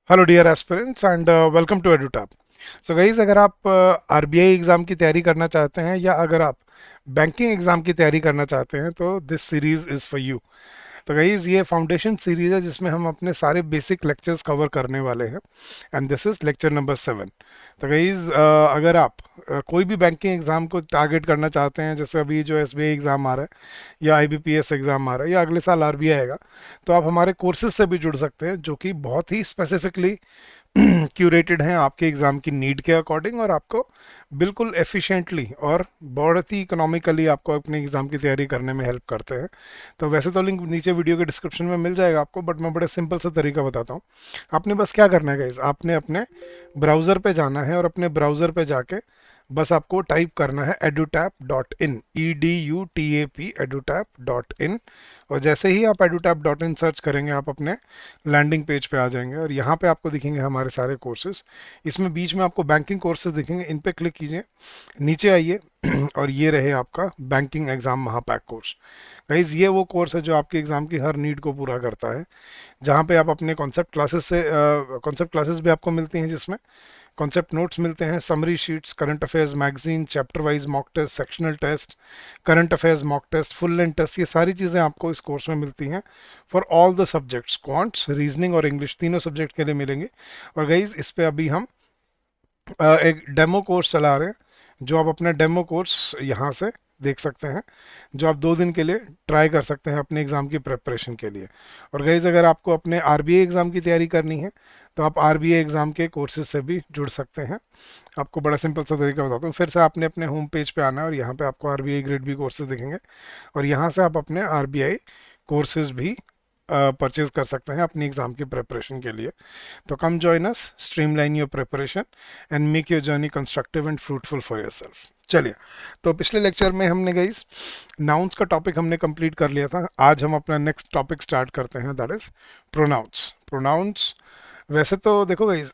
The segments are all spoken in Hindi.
Hello dear aspirants and welcome to Edutap. So guys, अगर आप आरबीआई एग्ज़ाम की तैयारी करना चाहते हैं या अगर आप बैंकिंग एग्ज़ाम की तैयारी करना चाहते हैं तो this series is for you. तो गाइज, ये फाउंडेशन सीरीज़ है जिसमें हम अपने सारे बेसिक लेक्चर्स कवर करने वाले हैं and this is lecture number 7। तो गाइज, अगर आप कोई भी बैंकिंग एग्ज़ाम को टारगेट करना चाहते हैं, जैसे अभी जो एसबीआई एग्ज़ाम आ रहा है या आईबीपीएस एग्ज़ाम आ रहा है या अगले साल आरबीआई आएगा, तो आप हमारे कोर्सेज से भी जुड़ सकते हैं जो कि बहुत ही स्पेसिफिकली क्यूरेटेड हैं आपके एग्ज़ाम की नीड के अकॉर्डिंग और आपको बिल्कुल एफिशिएंटली और बहुत ही इकोनॉमिकली आपको अपने एग्ज़ाम की तैयारी करने में हेल्प करते हैं। तो वैसे तो लिंक नीचे वीडियो के डिस्क्रिप्शन में मिल जाएगा आपको, बट मैं बड़े सिंपल सा तरीका बताता हूँ। आपने बस क्या करना है गाइस, आपने अपने ब्राउज़र पे जाना है और अपने ब्राउज़र पे जाके बस आपको टाइप करना है edutap.in, EDUTAP edutap.in। और जैसे ही आप edutap.in सर्च करेंगे आप अपने लैंडिंग पेज पे आ जाएंगे और यहाँ पे आपको दिखेंगे हमारे सारे कोर्सेज। इसमें बीच में आपको बैंकिंग कोर्सेज दिखेंगे, इन पे क्लिक कीजिए, नीचे आइए और ये रहे आपका बैंकिंग एग्जाम महापैक कोर्स। गाइज, ये वो कोर्स है जो आपके एग्जाम की हर नीड को पूरा करता है, जहाँ पे आप अपने कॉन्सेप्ट क्लासेस भी आपको मिलती हैं, जिसमें कॉन्सेप्ट नोट्स मिलते हैं, summary sheets, current affairs magazine, chapter wise mock test, sectional test, current affairs mock test, full length test, ये सारी चीज़ें आपको इस कोर्स में मिलती हैं for all the subjects, quants, reasoning और इंग्लिश, तीनों सब्जेक्ट के लिए मिलेंगे। और गाइज, इस पे अभी हम एक डेमो कोर्स चला रहे हैं, जो आप अपना डेमो कोर्स यहाँ से देख सकते हैं, जो आप 2 दिन के लिए ट्राई कर सकते हैं अपने एग्ज़ाम की प्रिपरेशन के लिए। और गाइज, अगर आपको अपने आरबीआई एग्ज़ाम की तैयारी करनी है तो आप आरबीआई एग्ज़ाम के कोर्सेज से भी जुड़ सकते हैं। आपको बड़ा सिंपल सा तरीका बताता हूँ। फिर से आपने अपने होम पेज पे आना है और यहाँ पे आपको आरबीआई ग्रेड बी कोर्सेज दिखेंगे और यहाँ से आप अपने आरबीआई कोर्सेज भी परचेज कर सकते हैं अपनी एग्ज़ाम की प्रिपरेशन के लिए। तो come join us, streamline your preparation and make your journey constructive and fruitful for yourself. चलिए, तो पिछले लेक्चर में हमने गाइस नाउन्स का टॉपिक हमने कंप्लीट कर लिया था। आज हम अपना नेक्स्ट टॉपिक स्टार्ट करते हैं, दैट इज प्रोनाउंस। प्रोनाउंस, वैसे तो देखो गाइस,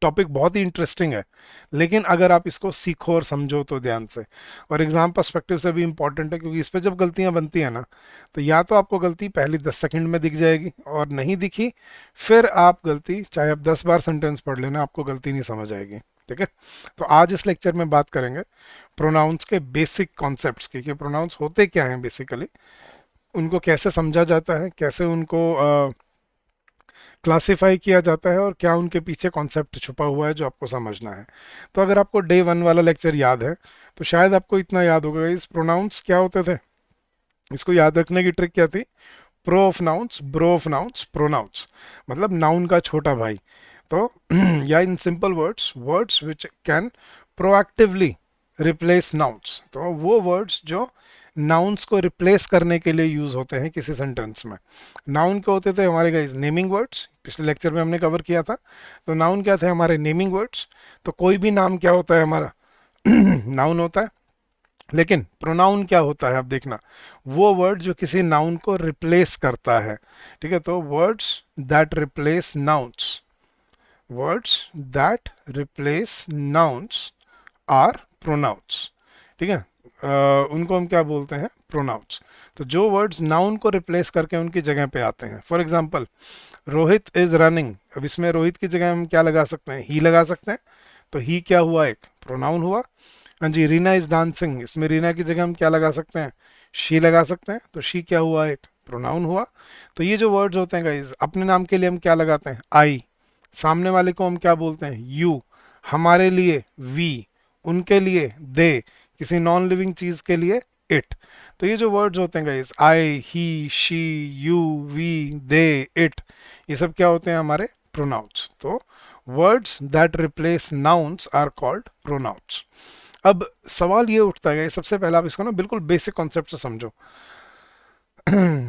टॉपिक बहुत ही इंटरेस्टिंग है, लेकिन अगर आप इसको सीखो और समझो तो ध्यान से, और एग्जाम पर्सपेक्टिव से भी इंपॉर्टेंट है, क्योंकि इस पे जब गलतियां बनती है ना, तो या तो आपको गलती पहली 10 सेकंड में दिख जाएगी और नहीं दिखी, फिर आप गलती चाहे आप 10 बार सेंटेंस पढ़ लेना, आपको गलती नहीं समझ आएगी। ठीक है, तो आज इस लेक्चर में बात करेंगे प्रोनाउंस के बेसिक कॉन्सेप्ट्स की, कि प्रोनाउंस होते क्या हैं बेसिकली, उनको कैसे समझा जाता है, कैसे उनको क्लासिफाई किया जाता है और क्या उनके पीछे कॉन्सेप्ट छुपा हुआ है जो आपको समझना है। तो अगर आपको डे 1 वाला लेक्चर याद है तो शायद आपको इतना याद होगा, इस प्रोनाउंस क्या होते थे। इसको याद रखने की ट्रिक क्या थी? Pro of nouns, bro of nouns, pronouns, मतलब नाउन का छोटा भाई। तो या in simple words, words which can proactively replace nouns, तो वो वर्ड्स जो नाउन्स को रिप्लेस करने के लिए यूज होते हैं किसी सेंटेंस में। नाउन क्या होते थे हमारे गाइस? नेमिंग वर्ड्स, पिछले लेक्चर में हमने कवर किया था। तो नाउन क्या थे हमारे? Naming words. तो कोई भी नाम क्या होता है हमारा? नाउन होता है। लेकिन प्रोनाउन क्या होता है, आप देखना, वो वर्ड जो किसी नाउन को रिप्लेस करता है। ठीक है, तो words that replace nouns, words that replace nouns are pronouns. ठीक है, उनको हम क्या बोलते हैं? प्रोनाउंस। तो जो वर्ड्स नाउन को रिप्लेस करके उनकी जगह पे आते हैं, for example Rohit is running, अब इसमें रोहित की जगह हम क्या लगा सकते हैं? ही लगा सकते हैं। तो ही क्या हुआ? एक प्रोनाउन हुआ। हाँ जी, रीना इज डांसिंग, इसमें रीना की जगह हम क्या लगा सकते हैं? शी लगा सकते हैं। तो शी क्या हुआ? एक प्रोनाउन हुआ। तो ये जो वर्ड्स होते हैं गाइज, अपने नाम के लिए हम क्या लगाते हैं? आई। सामने वाले को हम क्या बोलते हैं? यू। हमारे लिए वी, उनके लिए दे, किसी नॉन लिविंग चीज के लिए इट। तो ये जो वर्ड्स होते हैं guys, I, he, she, you, we, they, it, ये सब क्या होते हैं? हमारे प्रोनाउंस। तो words that replace nouns are called pronouns. अब सवाल ये उठता है, सबसे पहले आप इसको ना बिल्कुल बेसिक कॉन्सेप्ट से समझो।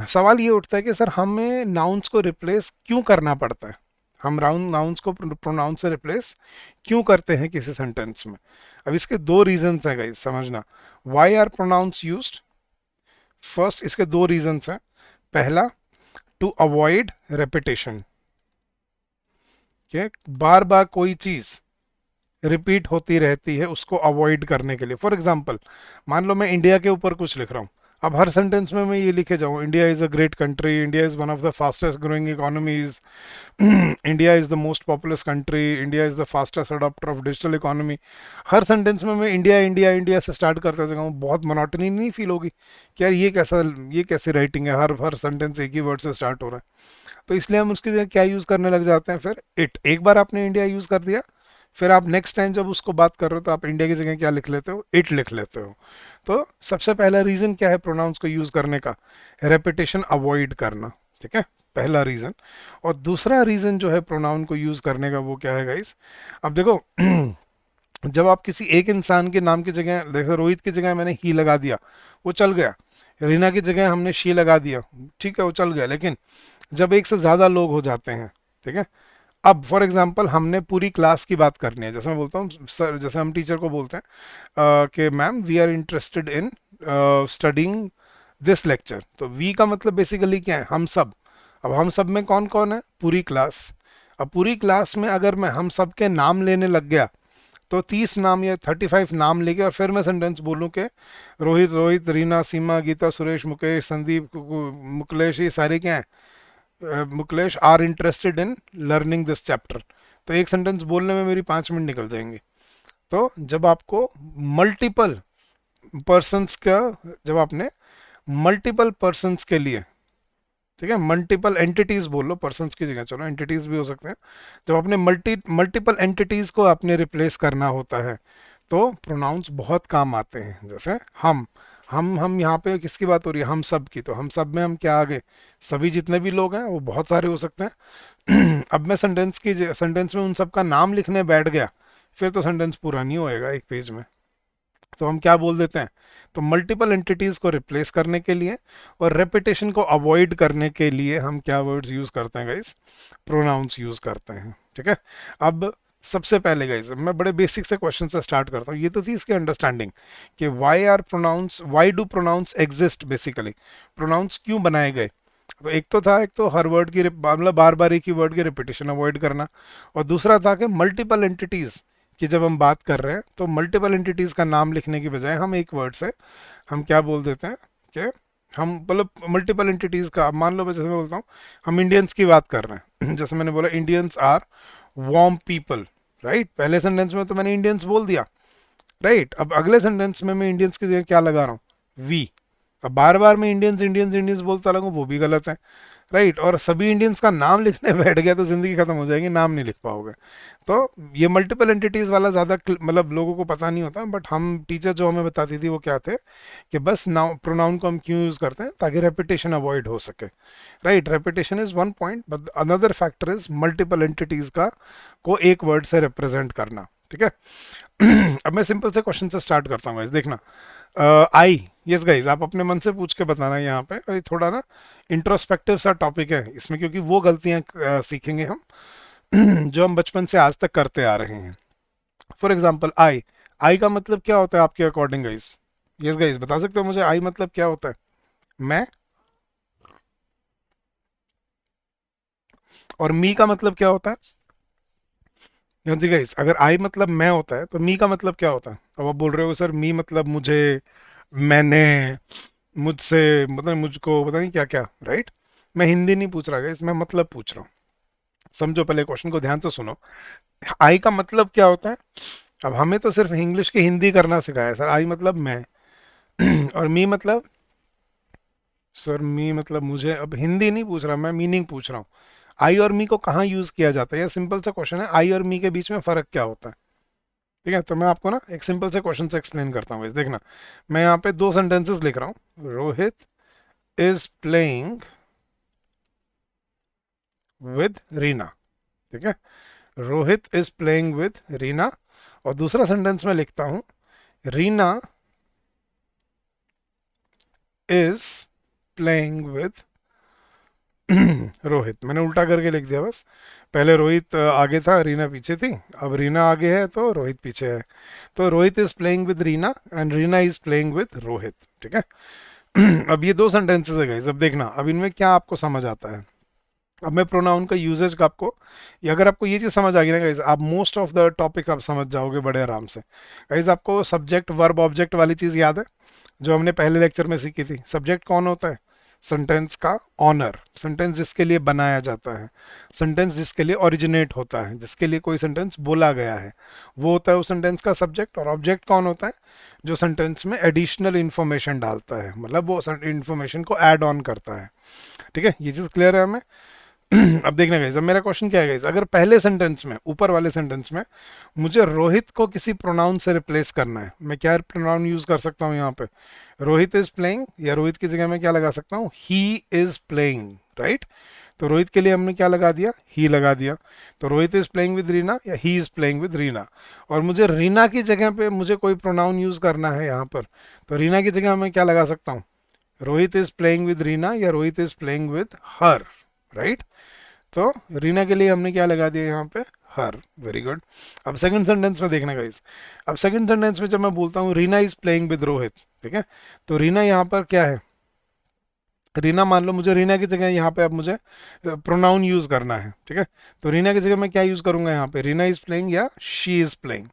सवाल ये उठता है कि सर हमें नाउन्स को रिप्लेस क्यों करना पड़ता है? हम राउंड नाउन्स को प्रोनाउन से रिप्लेस क्यों करते हैं किसी सेंटेंस में? अब इसके दो रीजंस हैं गाइस, समझना। Why are pronouns used? First, इसके दो रीजंस हैं। पहला, टू अवॉइड रेपिटेशन, कि बार बार कोई चीज रिपीट होती रहती है, उसको अवॉइड करने के लिए। फॉर एग्जाम्पल, मान लो मैं इंडिया के ऊपर कुछ लिख रहा हूँ, अब हर सेंटेंस में मैं ये लिखे जाऊँ, India is a great country, India is one of the fastest growing economies, India is the most populous country, India is the fastest adopter of digital economy, her sentence में मैं इंडिया इंडिया इंडिया से स्टार्ट करते जाऊँ, बहुत मोनोटनी नहीं फील होगी कि यार ये कैसी राइटिंग है, हर हर सेंटेंस एक ही वर्ड से स्टार्ट हो रहा है। तो इसलिए हम उसकी जगह क्या यूज़ करने लग जाते हैं, फिर इट। एक बार आपने इंडिया यूज़ कर दिया, फिर आप नेक्स्ट टाइम जब उसको बात कर रहे हो तो आप इंडिया की जगह क्या लिख लेते हो, इट लिख लेते हो। तो सबसे पहला रीज़न क्या है प्रोनाउंस को यूज़ करने का, रेपिटेशन अवॉइड करना, ठीक है, पहला रीज़न। और दूसरा रीज़न जो है प्रोनाउन को यूज़ करने का वो क्या है गाइस, अब देखो जब आप किसी एक इंसान के नाम की जगह, देखो रोहित की जगह मैंने ही लगा दिया, वो चल गया, रीना की जगह हमने शी लगा दिया, ठीक है वो चल गया, लेकिन जब एक से ज़्यादा लोग हो जाते हैं, ठीक है, अब फॉर एग्जांपल हमने पूरी क्लास की बात करनी है, जैसे मैं बोलता हूँ सर, जैसे हम टीचर को बोलते हैं कि ma'am we are interested in studying this lecture, तो वी का मतलब बेसिकली क्या है, हम सब। अब हम सब में कौन कौन है, पूरी क्लास। अब पूरी क्लास में अगर मैं हम सब के नाम लेने लग गया, तो 30 नाम या 35 नाम लेके और फिर मैं सेंटेंस बोलूँ कि रोहित रोहित, रीना, सीमा, गीता, सुरेश, मुकेश, संदीप, मुकलेश, ये सारे क्या हैं, मुकलेश are interested in learning this chapter, तो एक सेंटेंस बोलने में मेरी 5 मिनट निकल जाएंगे। तो जब आपको मल्टीपल पर्सन्स का, जब आपने मल्टीपल पर्सन्स के लिए, ठीक है, मल्टीपल एंटिटीज बोल लो, पर्सन्स की जगह चलो एंटिटीज भी हो सकते हैं, जब आपने मल्टीपल एंटिटीज को आपने रिप्लेस करना होता है तो प्रोनाउंस बहुत काम आते हैं। जैसे हम यहाँ पे किसकी बात हो रही है, हम सब की, तो हम सब में हम क्या आगे, सभी जितने भी लोग हैं वो बहुत सारे हो सकते हैं। अब मैं सेंटेंस में उन सब का नाम लिखने बैठ गया, फिर तो सेंटेंस पूरा नहीं होएगा एक पेज में। तो हम क्या बोल देते हैं, तो मल्टीपल एंटिटीज को रिप्लेस करने के लिए और रेपिटेशन को अवॉइड करने के लिए हम क्या वर्ड्स यूज करते हैं गाइस, प्रोनाउंस यूज करते हैं, ठीक है। अब सबसे पहले गाइस मैं बड़े बेसिक से क्वेश्चन से स्टार्ट करता हूँ, ये तो थी इसकी अंडरस्टैंडिंग कि why do pronouns exist, basically pronouns क्यों बनाए गए। तो एक तो हर वर्ड की मतलब बार बार एक ही वर्ड की रिपीटेशन अवॉइड करना, और दूसरा था कि मल्टीपल एंटिटीज की जब हम बात कर रहे हैं तो मल्टीपल एंटिटीज का नाम लिखने की बजाय हम एक वर्ड से हम क्या बोल देते हैं कि हम मतलब मल्टीपल एंटिटीज का, मान लो जैसे मैं बोलता हूँ हम इंडियंस की बात कर रहे हैं, जैसे मैंने बोला Indians are warm people, right, पहले सेंटेंस में तो मैंने इंडियंस बोल दिया, राइट, अब अगले सेंटेंस में मैं इंडियंस की जगह क्या लगा रहा हूँ, वी। अब बार बार मैं इंडियंस इंडियंस इंडियंस बोलता रहूँ वो भी गलत है, राइट, और सभी इंडियंस का नाम लिखने बैठ गया तो जिंदगी खत्म हो जाएगी, नाम नहीं लिख पाओगे। तो ये मल्टीपल एंटिटीज वाला ज़्यादा मतलब लोगों को पता नहीं होता, बट हम टीचर जो हमें बताती थी वो क्या थे कि बस नाउन प्रोनाउन को हम क्यों यूज़ करते हैं ताकि रेपिटेशन अवॉइड हो सके, right, repetition is one point, but another factor is multiple entities का को एक वर्ड से रिप्रेजेंट करना, ठीक है। अब मैं सिंपल से क्वेश्चन से स्टार्ट करता हूँ गाइस, देखना। आई, यस गाइस, आप अपने मन से पूछ के बताना यहाँ पे, और ये थोड़ा ना इंट्रोस्पेक्टिव सा टॉपिक है इसमें, क्योंकि वो गलतियाँ सीखेंगे हम जो हम बचपन से आज तक करते आ रहे हैं। फॉर एग्जाम्पल आई, आई का मतलब क्या होता है आपके अकॉर्डिंग गाइस, यस गाइस बता सकते हो मुझे आई मतलब क्या होता है, मैं। और मी का मतलब क्या होता है, हाँ जी गाइस, अगर आई मतलब मैं होता है तो मी का मतलब क्या होता है। अब आप बोल रहे हो सर मी मतलब मुझे, मैंने, मुझसे, मतलब मुझको, पता नहीं क्या क्या, राइट। मैं हिंदी नहीं पूछ रहा गाइस, मैं मतलब पूछ रहा हूँ, समझो पहले क्वेश्चन को ध्यान से सुनो। आई का मतलब क्या होता है, अब हमें तो सिर्फ इंग्लिश की हिंदी करना सिखाया है सर, आई मतलब मैं और मी मतलब, सर मी मतलब मुझे, अब हिंदी नहीं पूछ रहा मैं, मीनिंग पूछ रहा हूँ। आई और मी को कहाँ यूज किया जाता है, यह सिंपल सा क्वेश्चन है, आई और मी के बीच में फर्क क्या होता है, ठीक है। तो मैं आपको ना एक सिंपल से क्वेश्चन से एक्सप्लेन करता हूँ, देखना। मैं यहाँ पे दो सेंटेंसेस लिख रहा हूँ, Rohit is playing with Reena, ठीक है, Rohit is playing with Reena. और दूसरा सेंटेंस में लिखता हूँ Reena is playing with Rohit, मैंने उल्टा करके लिख दिया बस, पहले रोहित आगे था रीना पीछे थी, अब रीना आगे है तो रोहित पीछे है। तो Rohit is playing with Reena and Reena is playing with Rohit, ठीक है। अब ये दो सेंटेंसेस है गाइस, अब देखना अब इनमें क्या आपको समझ आता है। अब मैं प्रोनाउन का यूजेज का आपको, ये अगर आपको ये चीज़ समझ आ गई ना गाइस, आप मोस्ट ऑफ द टॉपिक आप समझ जाओगे बड़े आराम से। गाइस आपको सब्जेक्ट वर्ब ऑब्जेक्ट वाली चीज़ याद है, जो हमने पहले लेक्चर में सीखी थी। सब्जेक्ट कौन होता है? सेंटेंस का ऑनर, सेंटेंस जिसके लिए बनाया जाता है, सेंटेंस जिसके लिए ओरिजिनेट होता है, जिसके लिए कोई सेंटेंस बोला गया है, वो होता है उस सेंटेंस का सब्जेक्ट। और ऑब्जेक्ट कौन होता है? जो सेंटेंस में एडिशनल इंफॉर्मेशन डालता है, मतलब वो इंफॉर्मेशन को ऐड ऑन करता है। ठीक है, ये चीज़ क्लियर है हमें? अब देखना गाइस, अब मेरा क्वेश्चन क्या है गाइस, अगर पहले सेंटेंस में, ऊपर वाले सेंटेंस में मुझे रोहित को किसी प्रोनाउन से रिप्लेस करना है, मैं क्या प्रोनाउन यूज कर सकता हूँ यहाँ पे? रोहित इज प्लेइंग, या रोहित की जगह मैं क्या लगा सकता हूँ? ही इज प्लेइंग, राइट? तो रोहित के लिए हमने क्या लगा दिया? ही लगा दिया। तो Rohit is playing with Reena या he is playing with Reena. और मुझे रीना की जगह पे मुझे कोई प्रोनाउन यूज करना है यहाँ पर, तो रीना की जगह मैं क्या लगा सकता हूँ? Rohit is playing with Reena या Rohit is playing with her, right? तो रीना के लिए हमने क्या लगा दिया यहाँ पे? हर। Very good. अब सेकंड सेंटेंस में देखना गाइस, अब सेकंड सेंटेंस में जब मैं बोलता हूँ Reena is playing with Rohit, ठीक है, तो रीना यहाँ पर क्या है? रीना, मान लो मुझे रीना की जगह यहाँ पे अब मुझे प्रोनाउन यूज करना है, ठीक है, तो रीना की जगह मैं क्या यूज करूंगा यहाँ पे? रीना इज प्लेइंग या शी इज प्लेइंग।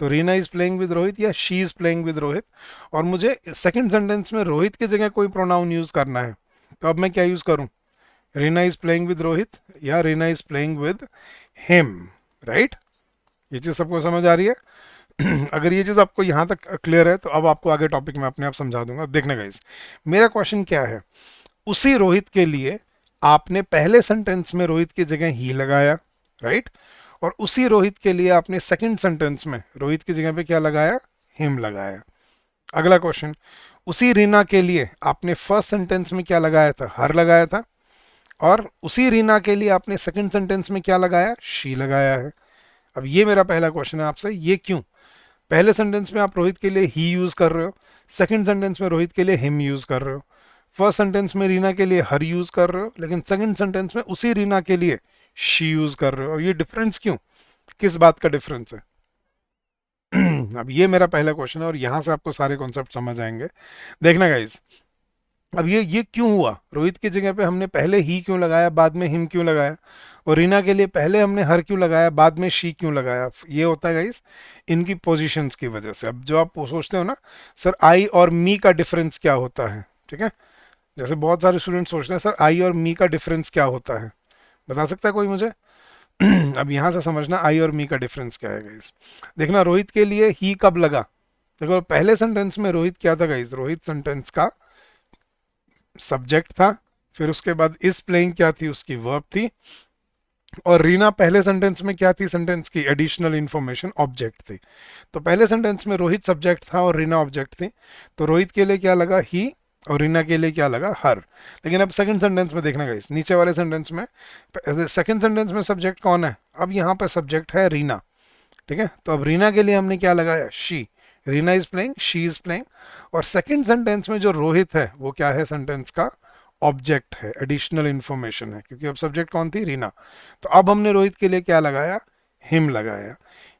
तो Reena is playing with Rohit या she is playing with Rohit. और मुझे सेकंड सेंटेंस में रोहित की जगह कोई प्रोनाउन यूज करना है, तो अब मैं क्या यूज करूं? Reena is playing with Rohit या Reena is playing with him, right? ये चीज सबको समझ आ रही है? अगर ये चीज आपको यहां तक क्लियर है तो अब आपको आगे टॉपिक में अपने आप समझा दूंगा। देखने गाइस, मेरा क्वेश्चन क्या है, उसी रोहित के लिए आपने पहले सेंटेंस में रोहित की जगह ही लगाया, राइट? और उसी रोहित के लिए आपने सेकंड सेंटेंस में रोहित की जगह पे क्या लगाया? हिम लगाया। अगला क्वेश्चन, उसी रीना के लिए आपने फर्स्ट सेंटेंस में क्या लगाया था? हर लगाया था। और उसी रीना के लिए आपने सेकंड सेंटेंस में क्या लगाया? शी लगाया है। अब ये मेरा पहला क्वेश्चन है आपसे, ये क्यों? पहले सेंटेंस में आप रोहित के लिए ही यूज कर रहे हो, सेकंड सेंटेंस में रोहित के लिए हिम यूज कर रहे हो, फर्स्ट सेंटेंस में रीना के लिए हर यूज कर रहे हो, लेकिन सेकंड सेंटेंस में उसी रीना के लिए शी यूज कर रहे हो। और ये डिफरेंस क्यों? किस बात का डिफरेंस है? अब ये मेरा पहला क्वेश्चन है और यहां से आपको सारे कॉन्सेप्ट समझ आएंगे। देखना गाइस, अब ये क्यों हुआ? रोहित की जगह पे हमने पहले ही क्यों लगाया, बाद में हिम क्यों लगाया? और रीना के लिए पहले हमने हर क्यों लगाया, बाद में शी क्यों लगाया? ये होता है गाइस इनकी पोजीशंस की वजह से। अब जो आप सोचते हो ना, सर आई और मी का डिफरेंस क्या होता है, ठीक है, जैसे बहुत सारे स्टूडेंट सोचते हैं सर आई और मी का डिफरेंस क्या होता है, बता सकता है कोई मुझे? अब यहां से समझना आई और मी का डिफरेंस क्या है गाइस। देखना, रोहित के लिए ही कब लगा? देखो पहले सेंटेंस में रोहित क्या था गाइस? रोहित सेंटेंस का सब्जेक्ट था, फिर उसके बाद इस प्लेइंग क्या थी? उसकी वर्ब थी। और रीना पहले सेंटेंस में क्या थी? सेंटेंस की एडिशनल इंफॉर्मेशन, ऑब्जेक्ट थी। तो पहले सेंटेंस में रोहित सब्जेक्ट था और रीना ऑब्जेक्ट थी, तो रोहित के लिए क्या लगा? ही। और रीना के लिए क्या लगा? हर। लेकिन अब सेकंड सेंटेंस में देखना गाइस, नीचे वाले सेंटेंस में सेकंड सेंटेंस में सब्जेक्ट कौन है? अब यहाँ पर सब्जेक्ट है रीना, ठीक है, तो अब रीना के लिए हमने क्या लगाया? She. Reena is playing, she is playing. और सेकंड सेंटेंस में जो रोहित है वो क्या है? सेंटेंस का ऑब्जेक्ट है, एडिशनल इंफॉर्मेशन है, क्योंकि अब सब्जेक्ट कौन थी? रीना। तो अब हमने रोहित के लिए क्या लगाया? हिम लगाया।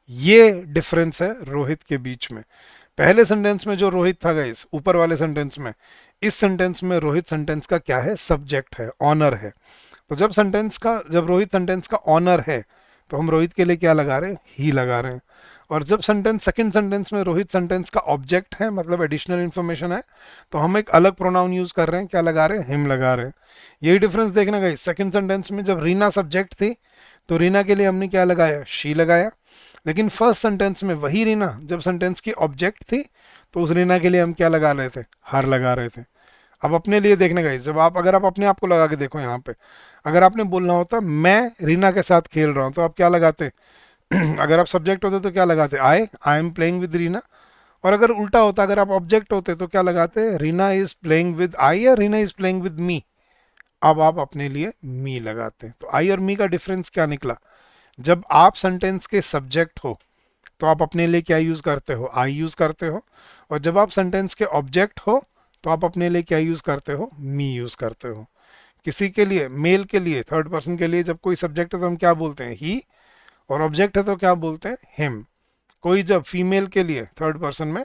ये डिफरेंस है रोहित के बीच में। पहले सेंटेंस में जो रोहित था गाइस, ऊपर वाले सेंटेंस में, इस सेंटेंस में रोहित सेंटेंस का क्या है? सब्जेक्ट है, ऑनर है। तो जब रोहित सेंटेंस का ऑनर है तो हम रोहित के लिए क्या लगा रहे हैं? ही लगा रहे हैं। और जब सेकंड सेंटेंस में रोहित सेंटेंस का ऑब्जेक्ट है, मतलब एडिशनल इंफॉर्मेशन है, तो हम एक अलग प्रोनाउन यूज कर रहे हैं, क्या लगा रहे हैं? हिम लगा रहे हैं। यही डिफरेंस देखना गाइस, सेकंड सेंटेंस में जब रीना सब्जेक्ट थी तो रीना के लिए हमने क्या लगाया? शी लगाया। लेकिन फर्स्ट सेंटेंस में वही रीना जब सेंटेंस की ऑब्जेक्ट थी तो उस रीना के लिए हम क्या लगा रहे थे? हर लगा रहे थे। अब अपने लिए देखने गाइस, जब आप अगर आप अपने आप को लगा के देखो यहाँ पे, अगर आपने बोलना होता मैं रीना के साथ खेल रहा हूँ, तो आप क्या लगाते? अगर आप सब्जेक्ट होते तो क्या लगाते? आई एम प्लेइंग विद रीना। और अगर उल्टा होता, अगर आप ऑब्जेक्ट होते तो क्या लगाते? Reena is playing with I या Reena is playing with me. अब आप अपने लिए मी लगाते हैं। तो आई और मी का डिफरेंस क्या निकला? जब आप सेंटेंस के सब्जेक्ट हो तो आप अपने लिए क्या यूज करते हो? आई यूज करते हो। और जब आप सेंटेंस के ऑब्जेक्ट हो तो आप अपने लिए क्या यूज करते हो? मी यूज करते हो। किसी के लिए, मेल के लिए, थर्ड पर्सन के लिए जब कोई सब्जेक्ट है तो हम क्या बोलते हैं? ही। और ऑब्जेक्ट है तो क्या बोलते हैं? हिम। कोई जब फीमेल के लिए थर्ड पर्सन में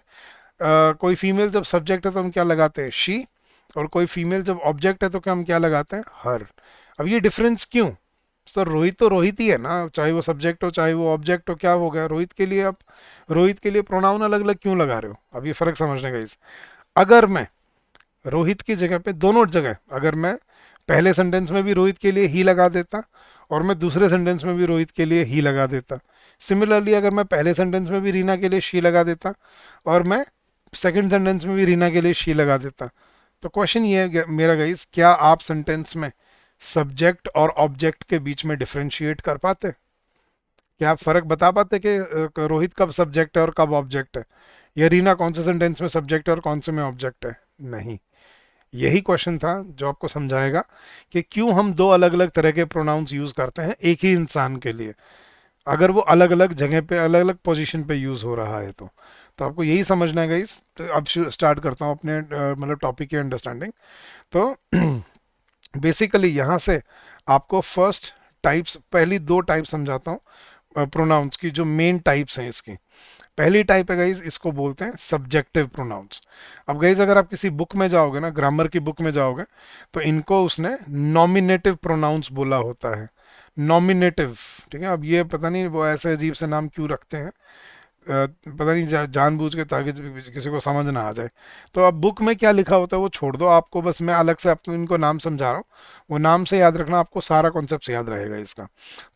कोई फीमेल जब सब्जेक्ट है तो हम क्या लगाते हैं? शी। और कोई फीमेल जब ऑब्जेक्ट है तो क्या हम क्या लगाते हैं? हर। अब ये डिफरेंस क्यों? सर रोहित तो रोहित ही है ना, चाहे वो सब्जेक्ट हो चाहे वो ऑब्जेक्ट हो, क्या हो गया? रोहित के लिए आप रोहित के लिए प्रोनाउन अलग अलग क्यों लगा रहे हो? अब ये फर्क समझने का इस अगर मैं रोहित की जगह पे, दोनों जगह अगर मैं पहले सेंटेंस में भी रोहित के लिए ही लगा देता और मैं दूसरे सेंटेंस में भी रोहित के लिए ही लगा देता, सिमिलरली अगर मैं पहले सेंटेंस में भी रीना के लिए शी लगा देता और मैं सेकंड सेंटेंस में भी रीना के लिए शी लगा देता, तो क्वेश्चन ये है मेरा गाइस, क्या आप सेंटेंस में सब्जेक्ट और ऑब्जेक्ट के बीच में डिफरेंशिएट कर पाते? क्या आप फर्क बता पाते कि रोहित कब सब्जेक्ट है और कब ऑब्जेक्ट है, या रीना कौन से सेंटेंस में सब्जेक्ट है और कौन से में ऑब्जेक्ट है? नहीं। यही क्वेश्चन था जो आपको समझाएगा कि क्यों हम दो अलग अलग तरह के प्रोनाउंस यूज करते हैं एक ही इंसान के लिए, अगर वो अलग अलग जगह पे अलग अलग पोजीशन पे यूज हो रहा है तो आपको यही समझना है गाइस। तो अब स्टार्ट करता हूँ अपने मतलब टॉपिक की अंडरस्टैंडिंग। तो बेसिकली यहाँ से आपको फर्स्ट टाइप्स, पहली दो टाइप समझाता हूँ प्रोनाउंस की, जो मेन टाइप्स हैं इसकी। पहली टाइप है गाइज, इसको बोलते हैं सब्जेक्टिव प्रोनाउंस। अब गाइज अगर आप किसी बुक में जाओगे ना, ग्रामर की बुक में जाओगे, तो इनको उसने नॉमिनेटिव प्रोनाउंस बोला होता है। नॉमिनेटिव, ठीक है। अब ये पता नहीं वो ऐसे अजीब से नाम क्यों रखते हैं, पता नहीं जानबूझ के, ताकि किसी को समझ ना आ जाए। तो अब बुक में क्या लिखा होता है वो छोड़ दो, आपको बस मैं अलग से आपको इनको नाम समझा रहा हूँ। वो नाम से याद रखना, आपको सारा कॉन्सेप्ट याद रहेगा इसका।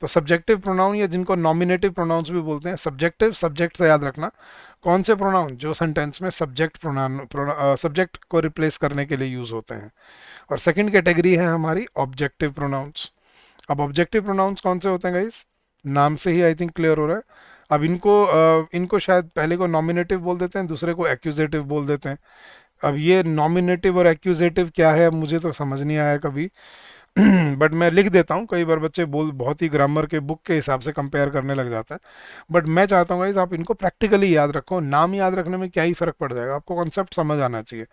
तो सब्जेक्टिव प्रोनाउन, या जिनको नॉमिनेटिव प्रोनाउंस भी बोलते हैं, सब्जेक्टिव, सब्जेक्ट से याद रखना कौन से प्रोनाउन जो सेंटेंस में सब्जेक्ट प्रोनाउन, सब्जेक्ट को रिप्लेस करने के लिए यूज होते हैं। और सेकंड कैटेगरी है हमारी ऑब्जेक्टिव प्रोनाउंस। अब ऑब्जेक्टिव प्रोनाउंस कौन से होते हैं गाइस, नाम से ही आई थिंक क्लियर हो रहा है। अब इनको शायद पहले को नॉमिनेटिव बोल देते हैं, दूसरे को एक्यूजेटिव बोल देते हैं। अब ये नॉमिनेटिव और एक्यूजेटिव क्या है, अब मुझे तो समझ नहीं आया कभी। बट मैं लिख देता हूँ, कई बार बच्चे बोल बहुत ही ग्रामर के बुक के हिसाब से कंपेयर करने लग जाता है। बट मैं चाहता हूँ गाइस आप इनको प्रैक्टिकली याद रखो, नाम याद रखने में क्या ही फर्क पड़ जाएगा, आपको कॉन्सेप्ट समझ आना चाहिए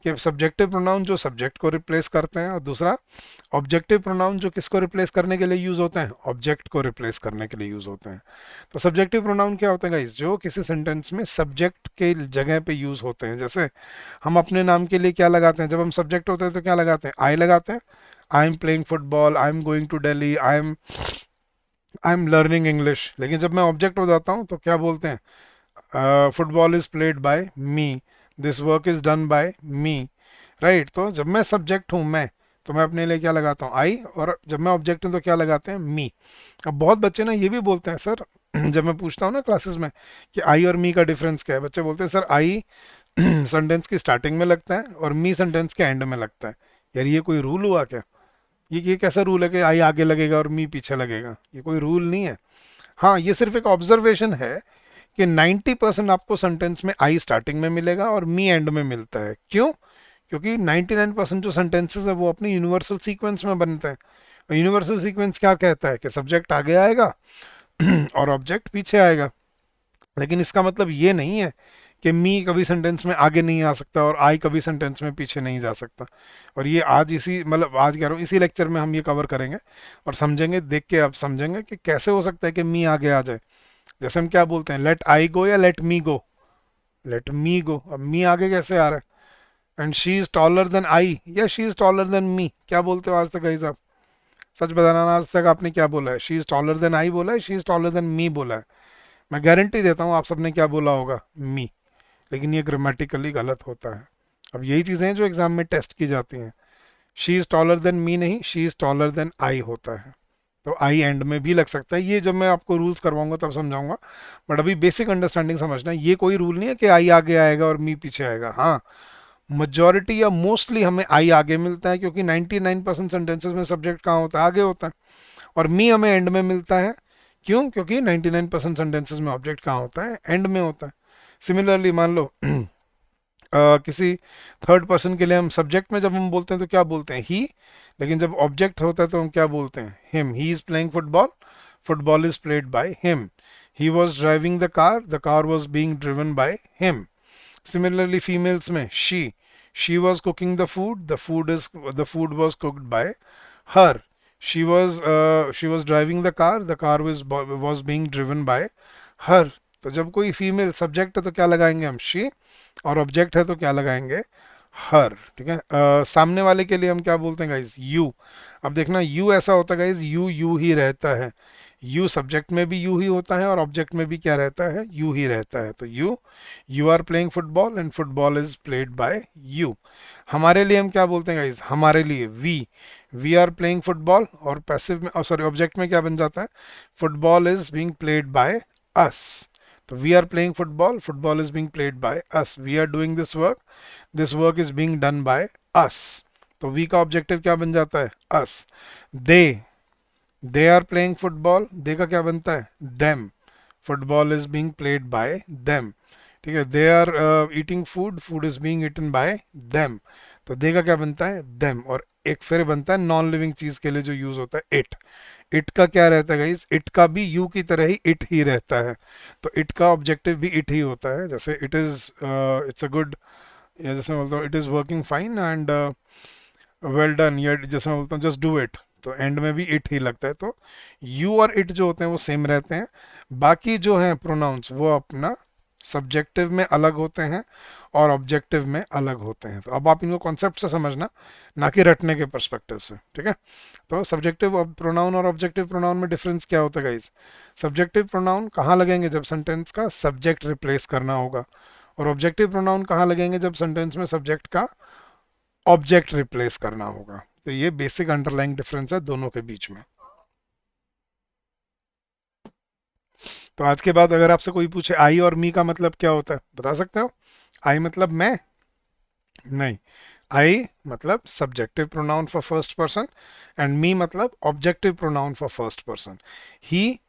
कि सब्जेक्टिव प्रोनाउन जो सब्जेक्ट को रिप्लेस करते हैं, और दूसरा ऑब्जेक्टिव प्रोनाउन जो किसको रिप्लेस करने के लिए यूज होते हैं, ऑब्जेक्ट को रिप्लेस करने के लिए यूज होते हैं। तो सब्जेक्टिव प्रोनाउन क्या होते हैं गाइस, जो किसी सेंटेंस में सब्जेक्ट के जगह पे यूज होते हैं। जैसे हम अपने नाम के लिए क्या लगाते हैं, जब हम सब्जेक्ट होते हैं तो क्या लगाते हैं, आई लगाते हैं। I am playing football, I am going to Delhi, I am learning English. लेकिन जब मैं ऑब्जेक्ट हो जाता हूँ तो क्या बोलते हैं, football is played by me, this work is done by me, right. तो जब मैं सब्जेक्ट हूँ मैं, तो मैं अपने लिए क्या लगाता हूँ, आई, और जब मैं ऑब्जेक्ट हूँ तो क्या लगाते हैं, मी। अब बहुत बच्चे ना ये भी बोलते हैं सर, जब मैं पूछता हूँ ना क्लासेस में कि आई और मी का डिफरेंस क्या है, बच्चे बोलते हैं सर आई सेंटेंस की स्टार्टिंग में लगता है और मी सेंटेंस के एंड में लगता है। यार ये कोई रूल हुआ क्या, ये कैसा रूल है कि आई आगे लगेगा और मी पीछे लगेगा, ये कोई रूल नहीं है। हाँ, ये सिर्फ एक ऑब्जर्वेशन है कि 90% आपको सेंटेंस में आई स्टार्टिंग में मिलेगा और मी एंड में मिलता है। क्यों? क्योंकि 99% जो सेंटेंसेस है वो अपनी यूनिवर्सल सीक्वेंस में बनते हैं। और यूनिवर्सल सीक्वेंस क्या कहता है कि सब्जेक्ट आगे आएगा और ऑब्जेक्ट पीछे आएगा। लेकिन इसका मतलब ये नहीं है कि मी कभी सेंटेंस में आगे नहीं आ सकता और आई कभी सेंटेंस में पीछे नहीं जा सकता। और ये आज इसी, मतलब आज कह रहा हूँ, इसी लेक्चर में हम ये कवर करेंगे और समझेंगे, देख के आप समझेंगे कि कैसे हो सकता है कि मी आगे आ जाए। जैसे हम क्या बोलते हैं, लेट आई गो या लेट मी गो, लेट मी गो। अब मी आगे कैसे आ रहा है, and she is taller than I या she is taller than me, क्या बोलते हो आज तक गाइस आप? सच बताना, आज तक आपने क्या बोला है, she is taller than I बोला है, she is taller than me बोला है? मैं गारंटी देता हूँ आप सबने क्या बोला होगा, मी। लेकिन ये ग्रामेटिकली गलत होता है। अब यही चीज़ें हैं जो एग्जाम में टेस्ट की जाती हैं। She is taller than me नहीं, she is taller than I होता है। तो आई एंड में भी लग सकता है, ये जब मैं आपको रूल्स करवाऊंगा तब समझाऊंगा। बट अभी बेसिक अंडरस्टैंडिंग समझना है, ये कोई रूल नहीं है कि आई आगे आएगा और मी पीछे आएगा। हाँ, मेजॉरिटी या मोस्टली हमें आई आगे मिलता है, क्योंकि 99% सेंटेंसेस में सब्जेक्ट कहाँ होता है, आगे होता है। और मी हमें एंड में मिलता है, क्यों? क्योंकि 99% सेंटेंसेस में ऑब्जेक्ट कहाँ होता है, एंड में होता है। सिमिलरली मान लो किसी थर्ड पर्सन के लिए हम सब्जेक्ट में जब हम बोलते हैं तो क्या बोलते हैं, ही। लेकिन जब ऑब्जेक्ट होता है तो हम क्या बोलते हैं, him. He is playing football, football is played by him. He was driving the car was being driven by him. Similarly females में she was cooking the food was cooked by her. She was driving the car was being driven by her. तो जब कोई फीमेल सब्जेक्ट है तो क्या लगाएंगे हम, शी, और ऑब्जेक्ट है तो क्या लगाएंगे, हर। ठीक है। सामने वाले के लिए हम क्या बोलते हैं गाइज, यू। अब देखना, यू ऐसा होता है गाइज, यू यू ही रहता है। यू सब्जेक्ट में भी यू ही होता है और ऑब्जेक्ट में भी क्या रहता है, यू ही रहता है। तो you are playing football and football is played by you. हमारे लिए हम क्या बोलते हैं गाइस, हमारे लिए वी आर प्लेइंग फुटबॉल, और पैसिव में सॉरी ऑब्जेक्ट में क्या बन जाता है, football is being played by us. तो we are playing football, football is being played by us, we are doing this work is being done by us. तो वी का ऑब्जेक्टिव क्या बन जाता है, us. They they are playing football, they का क्या बनता है, them, football is being played by them. ठीक है, they are eating food, food is being eaten by them. तो दे का क्या बनता है, देम। और एक फिर बनता है नॉन लिविंग चीज के लिए जो यूज होता है, इट। इट का क्या रहता है गाइस, इट का भी यू की तरह ही इट ही रहता है। तो इट का ऑब्जेक्टिव भी इट ही होता है, जैसे it is it's a good, या जैसे मैं बोलता हूँ it is working fine and well done, या जैसे मैं बोलता हूँ जस्ट डू इट, तो एंड में भी इट ही लगता है। तो यू और इट जो होते हैं वो सेम रहते हैं। बाकी जो हैं प्रोनाउंस वो अपना सब्जेक्टिव में अलग होते हैं और ऑब्जेक्टिव में अलग होते हैं। तो अब आप इनको कॉन्सेप्ट से समझना, ना कि रटने के पर्सपेक्टिव से, ठीक है। तो सब्जेक्टिव प्रोनाउन और ऑब्जेक्टिव प्रोनाउन में डिफरेंस क्या होता है गाइस, सब्जेक्टिव प्रोनाउन कहाँ लगेंगे, जब सेंटेंस का सब्जेक्ट रिप्लेस करना होगा, और ऑब्जेक्टिव प्रोनाउन कहाँ लगेंगे, जब सेंटेंस में सब्जेक्ट का ऑब्जेक्ट रिप्लेस करना होगा। तो ये बेसिक अंडरलाइंग डिफरेंस है दोनों के बीच में। तो आज के बाद अगर आपसे कोई पूछे आई और मी का मतलब क्या होता है, बता सकते हो। आई मतलब मैं, नहीं। आई मतलब subjective pronoun for first person, and me मतलब objective pronoun for first person. He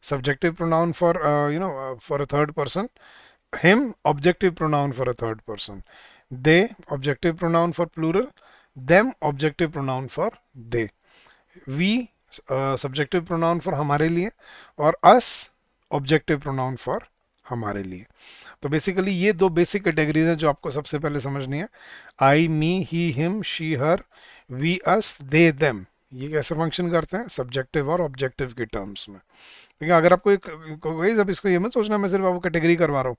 subjective pronoun for for a third person, him objective pronoun for a third person, they objective pronoun for plural, them objective pronoun for they, we subjective pronoun for हमारे लिए, और us objective pronoun for हमारे लिए। तो बेसिकली ये दो बेसिक कैटेगरीज हैं जो आपको सबसे पहले समझनी है, I me he him she her, we us they them. ये कैसे फंक्शन करते हैं सब्जेक्टिव और ऑब्जेक्टिव के टर्म्स में। ठीक है, अगर आपको एक वही, जब इसको ये मत सोचना मैं सिर्फ आपको कैटेगरी करवा रहा हूँ,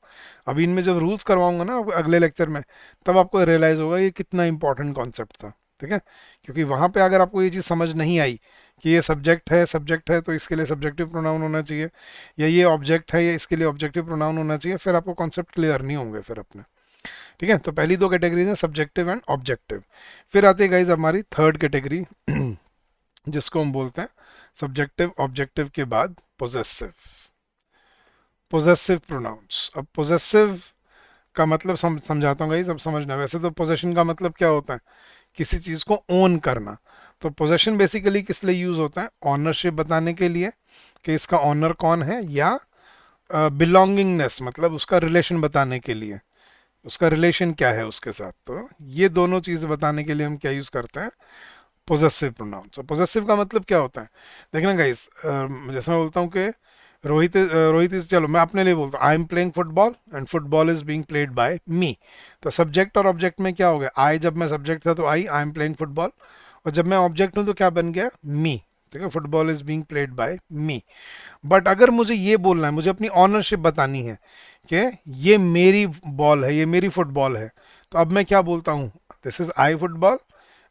अभी इनमें जब रूल्स करवाऊंगा ना अगले लेक्चर में, तब आपको रियलाइज होगा ये कितना इंपॉर्टेंट कॉन्सेप्ट था। ठीक है, क्योंकि वहां पे अगर आपको ये चीज़ समझ नहीं आई कि ये सब्जेक्ट है तो इसके लिए सब्जेक्टिव प्रोनाउन होना चाहिए, या ये ऑब्जेक्ट है या इसके लिए ऑब्जेक्टिव प्रोनाउन होना चाहिए, फिर आपको कॉन्सेप्ट क्लियर नहीं होंगे फिर अपने। ठीक है, तो पहली दो कैटेगरीज हैं सब्जेक्टिव एंड ऑब्जेक्टिव। फिर आती है गाइज हमारी थर्ड कैटेगरी जिसको हम बोलते हैं सब्जेक्टिव ऑब्जेक्टिव के बाद पोजेसिव। Possessive pronouns. अब पोजेसिव का मतलब समझाता हूँ गाइस, अब समझना। वैसे तो पोजेशन का मतलब क्या होता है, किसी चीज को ओन करना। तो पोजेशन बेसिकली किस लिए यूज होता है, ऑनरशिप बताने के लिए कि इसका ऑनर कौन है, या बिलोंगिंगनेस मतलब उसका रिलेशन बताने के लिए, उसका रिलेशन क्या है उसके साथ। तो ये दोनों चीजें बताने के लिए हम क्या यूज करते हैं, पोजेसिव प्रोनाउन। तो पोजेसिव का मतलब क्या होता है, देखना गाइस, जैसे मैं बोलता हूँ कि रोहित इज, चलो मैं अपने लिए बोलता हूँ, I am playing football and football is being played by me. तो सब्जेक्ट और ऑब्जेक्ट में क्या हो गया, आई जब मैं सब्जेक्ट था तो आई एम प्लेइंग फुटबॉल, और जब मैं ऑब्जेक्ट हूँ तो क्या बन गया, मी। ठीक है, football is being played by me. But अगर मुझे ये बोलना है, मुझे अपनी ऑनरशिप बतानी है कि ये मेरी बॉल है, ये मेरी फुटबॉल है, तो अब मैं क्या बोलता हूँ, this is I football,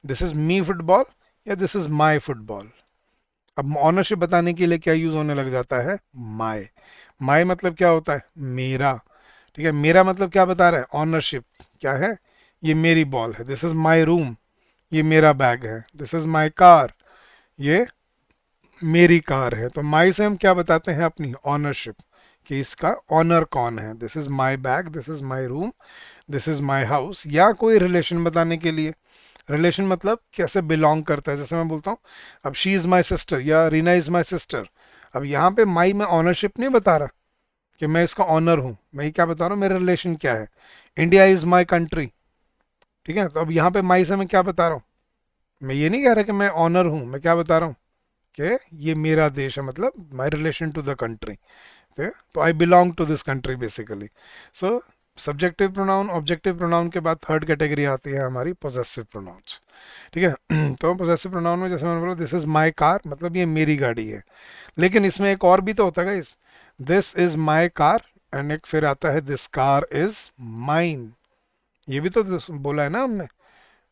this is me football, या दिस इज माई फुटबॉल। अब ऑनरशिप बताने के लिए क्या यूज होने लग जाता है, माई। माई मतलब क्या होता है, मेरा। ठीक है, मेरा मतलब क्या बता रहा है, ऑनरशिप क्या है, ये मेरी बॉल है। दिस इज माई रूम, ये मेरा बैग है। दिस इज माई कार, ये मेरी कार है। तो माई से हम क्या बताते हैं, अपनी ऑनरशिप, कि इसका ऑनर कौन है। This is my bag, this is my room, this is my house. या कोई रिलेशन बताने के लिए, रिलेशन मतलब कैसे बिलोंग करता है, जैसे मैं बोलता हूँ अब शी इज़ माई सिस्टर या रीना इज़ माई सिस्टर। अब यहाँ पे माई में ऑनरशिप नहीं बता रहा कि मैं इसका ऑनर हूँ, मैं क्या बता रहा हूँ, मेरा रिलेशन क्या है। India is my country. ठीक है, तो अब यहाँ पे माई से मैं क्या बता रहा हूँ, मैं ये नहीं कह रहा कि मैं ऑनर हूँ, मैं क्या बता रहा हूँ कि ये मेरा देश है, मतलब my relation to the country. तो I belong to this country basically. So subjective pronoun objective pronoun के बाद थर्ड कैटेगरी आती है हमारी पोजेसिव प्रोनाउंस। ठीक है तो पोजेसिव प्रोनाउन में जैसे मैंने बोला, दिस इज माई कार मतलब ये मेरी गाड़ी है। लेकिन इसमें एक और भी तो होता है इस, this is my car, and एक फिर आता है दिस कार इज माइन। ये भी तो बोला है ना हमने,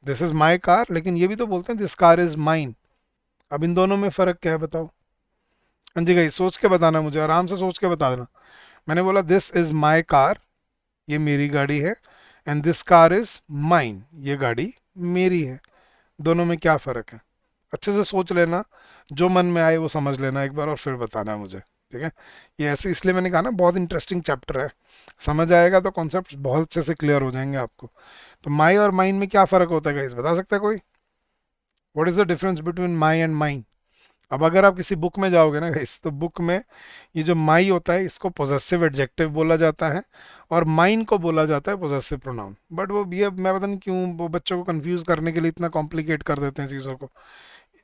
दिस इज माई कार, लेकिन ये भी तो बोलते हैं दिस कार इज माइन। अब इन दोनों में फर्क क्या है बताओ। हाँ जी गाइस, सोच के बताना, मुझे आराम से सोच के बता देना। मैंने बोला दिस इज माई कार, ये मेरी गाड़ी है, and this car is mine, ये गाड़ी मेरी है। दोनों में क्या फ़र्क है? अच्छे से सोच लेना, जो मन में आए वो समझ लेना एक बार और फिर बताना मुझे, ठीक है? ये ऐसे इसलिए मैंने कहा ना, बहुत इंटरेस्टिंग चैप्टर है। समझ आएगा तो कॉन्सेप्ट बहुत अच्छे से क्लियर हो जाएंगे आपको। तो माई और माइन में क्या फ़र्क होता है गाइस, बता सकता है कोई? What is the difference between my and mine? अब अगर आप किसी बुक में जाओगे ना गाइस, तो बुक में ये जो माई होता है इसको पोजेसिव एडजेक्टिव बोला जाता है, और माइन को बोला जाता है पोजेसिव प्रोनाउन। बट वो ये मैं पता नहीं क्यों वो बच्चों को कंफ्यूज करने के लिए इतना कॉम्प्लिकेट कर देते हैं चीज़ों को।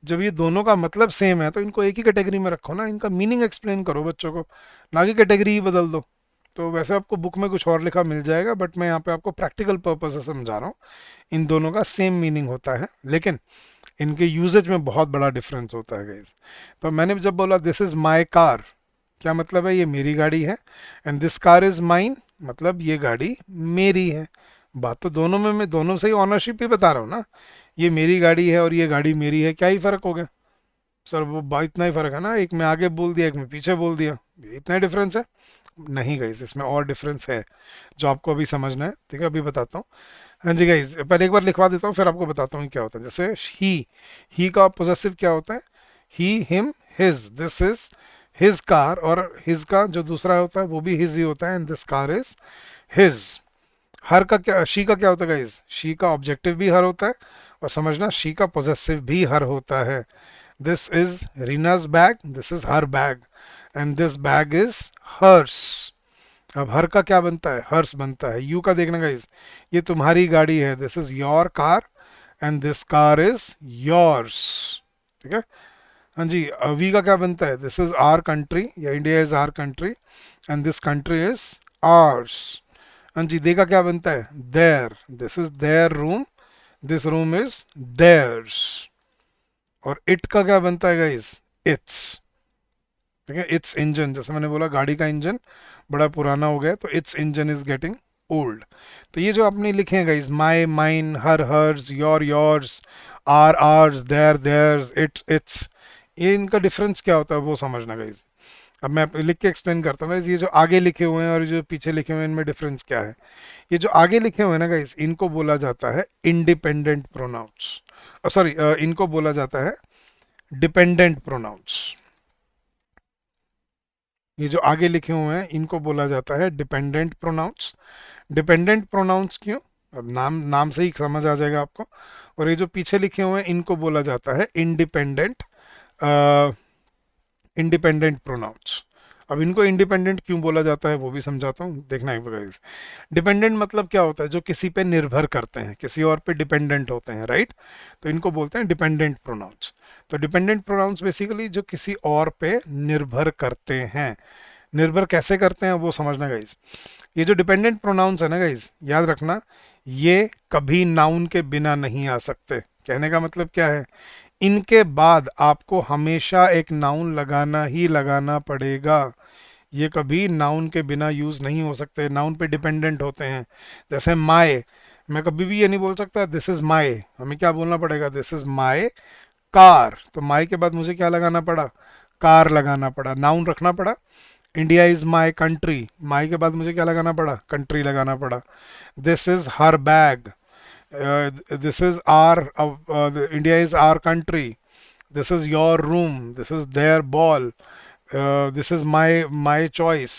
जब ये दोनों का मतलब सेम है तो इनको एक ही कैटेगरी में रखो ना, इनका मीनिंग एक्सप्लेन करो बच्चों को, ना कि कैटेगरी ही बदल दो। तो वैसे आपको बुक में कुछ और लिखा मिल जाएगा, बट मैं यहाँ पे आपको प्रैक्टिकल पर्पज से समझा रहा हूँ। इन दोनों का सेम मीनिंग होता है, लेकिन इनके यूजेज में बहुत बड़ा डिफरेंस होता है गाइस। तो मैंने जब बोला दिस इज माई कार, क्या मतलब है? ये मेरी गाड़ी है। And this car is mine, मतलब ये गाड़ी मेरी है। बात तो दोनों में, मैं दोनों से ही ऑनरशिप ही बता रहा हूँ ना। ये मेरी गाड़ी है और ये गाड़ी मेरी है, क्या ही फर्क हो गया सर? वो बात इतना ही फर्क है ना, एक में आगे बोल दिया, एक में पीछे बोल दिया, इतना ही डिफरेंस है। नहीं गाइस, इसमें और डिफरेंस है जो आपको अभी समझना है, ठीक है? अभी बताता हूँ। हाँ जी गाइस, पहले एक बार लिखवा देता हूँ फिर आपको बताता हूँ क्या होता है। जैसे ही का पोजेसिव क्या होता है? He, him, his. This is his car, और हिज का जो दूसरा होता है वो भी हिज ही होता है, and this car is his. Her का क्या, शी का क्या होता है गाइस? शी का ऑब्जेक्टिव भी हर होता है, और समझना शी का पोजेसिव भी हर होता है। This is Reena's bag, this is her bag, and this bag is hers. अब हर का क्या बनता है? हर्स बनता है। यू का देखना गाइस, ये तुम्हारी गाड़ी है, this is your car, and this car is yours, ठीक है? हाँ जी, वी का क्या बनता है? दिस इज आर कंट्री, या India is our country, and this country is ours. हाँ जी, दे का क्या बनता है? Their, this is their room, this room is theirs. और इट का क्या बनता है गाइस? इट्स, ठीक है? इट्स इंजन, जैसे मैंने बोला गाड़ी का इंजन बड़ा पुराना हो गया, तो its engine is getting old. तो ये जो आपने लिखे हैं guys, my, mine, her, hers, your, yours, our, ours, their, theirs, its, its, ये इनका डिफरेंस क्या होता है वो समझना गाइस। अब मैं लिख के एक्सप्लेन करता हूँ गाइस। ये जो आगे लिखे हुए हैं और जो पीछे लिखे हुए हैं, इनमें डिफरेंस क्या है? ये जो आगे लिखे हुए हैं ना गाइस, इनको बोला जाता है इंडिपेंडेंट प्रोनाउंस, सॉरी, इनको बोला जाता है डिपेंडेंट प्रोनाउंस। ये जो आगे लिखे हुए हैं इनको बोला जाता है डिपेंडेंट प्रोनाउंस। डिपेंडेंट प्रोनाउंस क्यों? अब नाम नाम से ही समझ आ जाएगा आपको। और ये जो पीछे लिखे हुए हैं इनको बोला जाता है इंडिपेंडेंट, इंडिपेंडेंट प्रोनाउंस। अब इनको इंडिपेंडेंट क्यों बोला जाता है वो भी समझाता हूँ, देखना एक बार। डिपेंडेंट मतलब क्या होता है? जो किसी पे निर्भर करते हैं, किसी और पे डिपेंडेंट होते हैं, राइट? तो इनको बोलते हैं डिपेंडेंट प्रोनाउंस। तो डिपेंडेंट प्रोनाउंस बेसिकली जो किसी और पे निर्भर करते हैं। निर्भर कैसे करते हैं वो समझना गाइस। ये जो डिपेंडेंट प्रोनाउंस है ना गाइस, याद रखना, ये कभी नाउन के बिना नहीं आ सकते। कहने का मतलब क्या है? इनके बाद आपको हमेशा एक नाउन लगाना ही लगाना पड़ेगा। ये कभी नाउन के बिना यूज नहीं हो सकते, नाउन पे डिपेंडेंट होते हैं। जैसे माय, मैं कभी भी ये नहीं बोल सकता दिस इज माय, हमें क्या बोलना पड़ेगा? This is my car. तो माय के बाद मुझे क्या लगाना पड़ा? कार लगाना पड़ा, नाउन रखना पड़ा। India is my country, my के बाद मुझे क्या लगाना पड़ा? कंट्री लगाना पड़ा। This is her bag, this is our, India is our country. This is your room, this is their ball, this is my my choice.